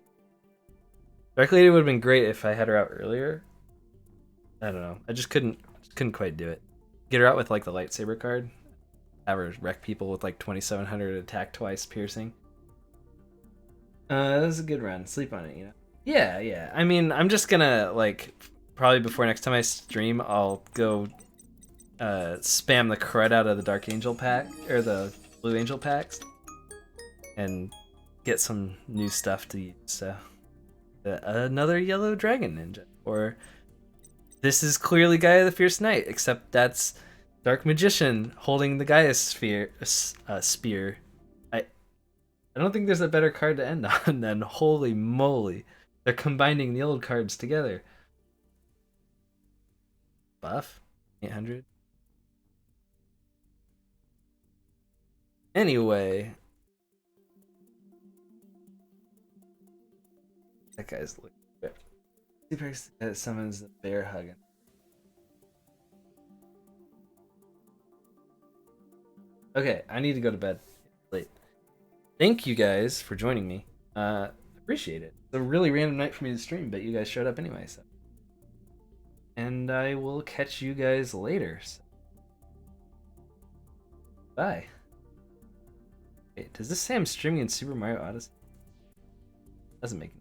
Speaker 1: Dark Lady would have been great if I had her out earlier. I don't know. I just couldn't quite do it. Get her out with like the lightsaber card. Have her wreck people with like 2700 attack twice piercing. That was a good run. Sleep on it, you know. Yeah. I mean, I'm just gonna like probably before next time I stream, I'll go spam the crud out of the Dark Angel pack or the Blue Angel packs and get some new stuff to use. So another yellow dragon ninja, or this is clearly Gaia the Fierce Knight, except that's Dark Magician holding the Gaia spear. I don't think there's a better card to end on than holy moly. They're combining the old cards together. Buff 800. Anyway, that guy's looking good. Super summons the bear hugging. Okay, I need to go to bed. It's late. Thank you guys for joining me. Appreciate it. It's a really random night for me to stream, but you guys showed up anyway. So, and I will catch you guys later. So. Bye. Wait, does this say I'm streaming in Super Mario Odyssey? Doesn't make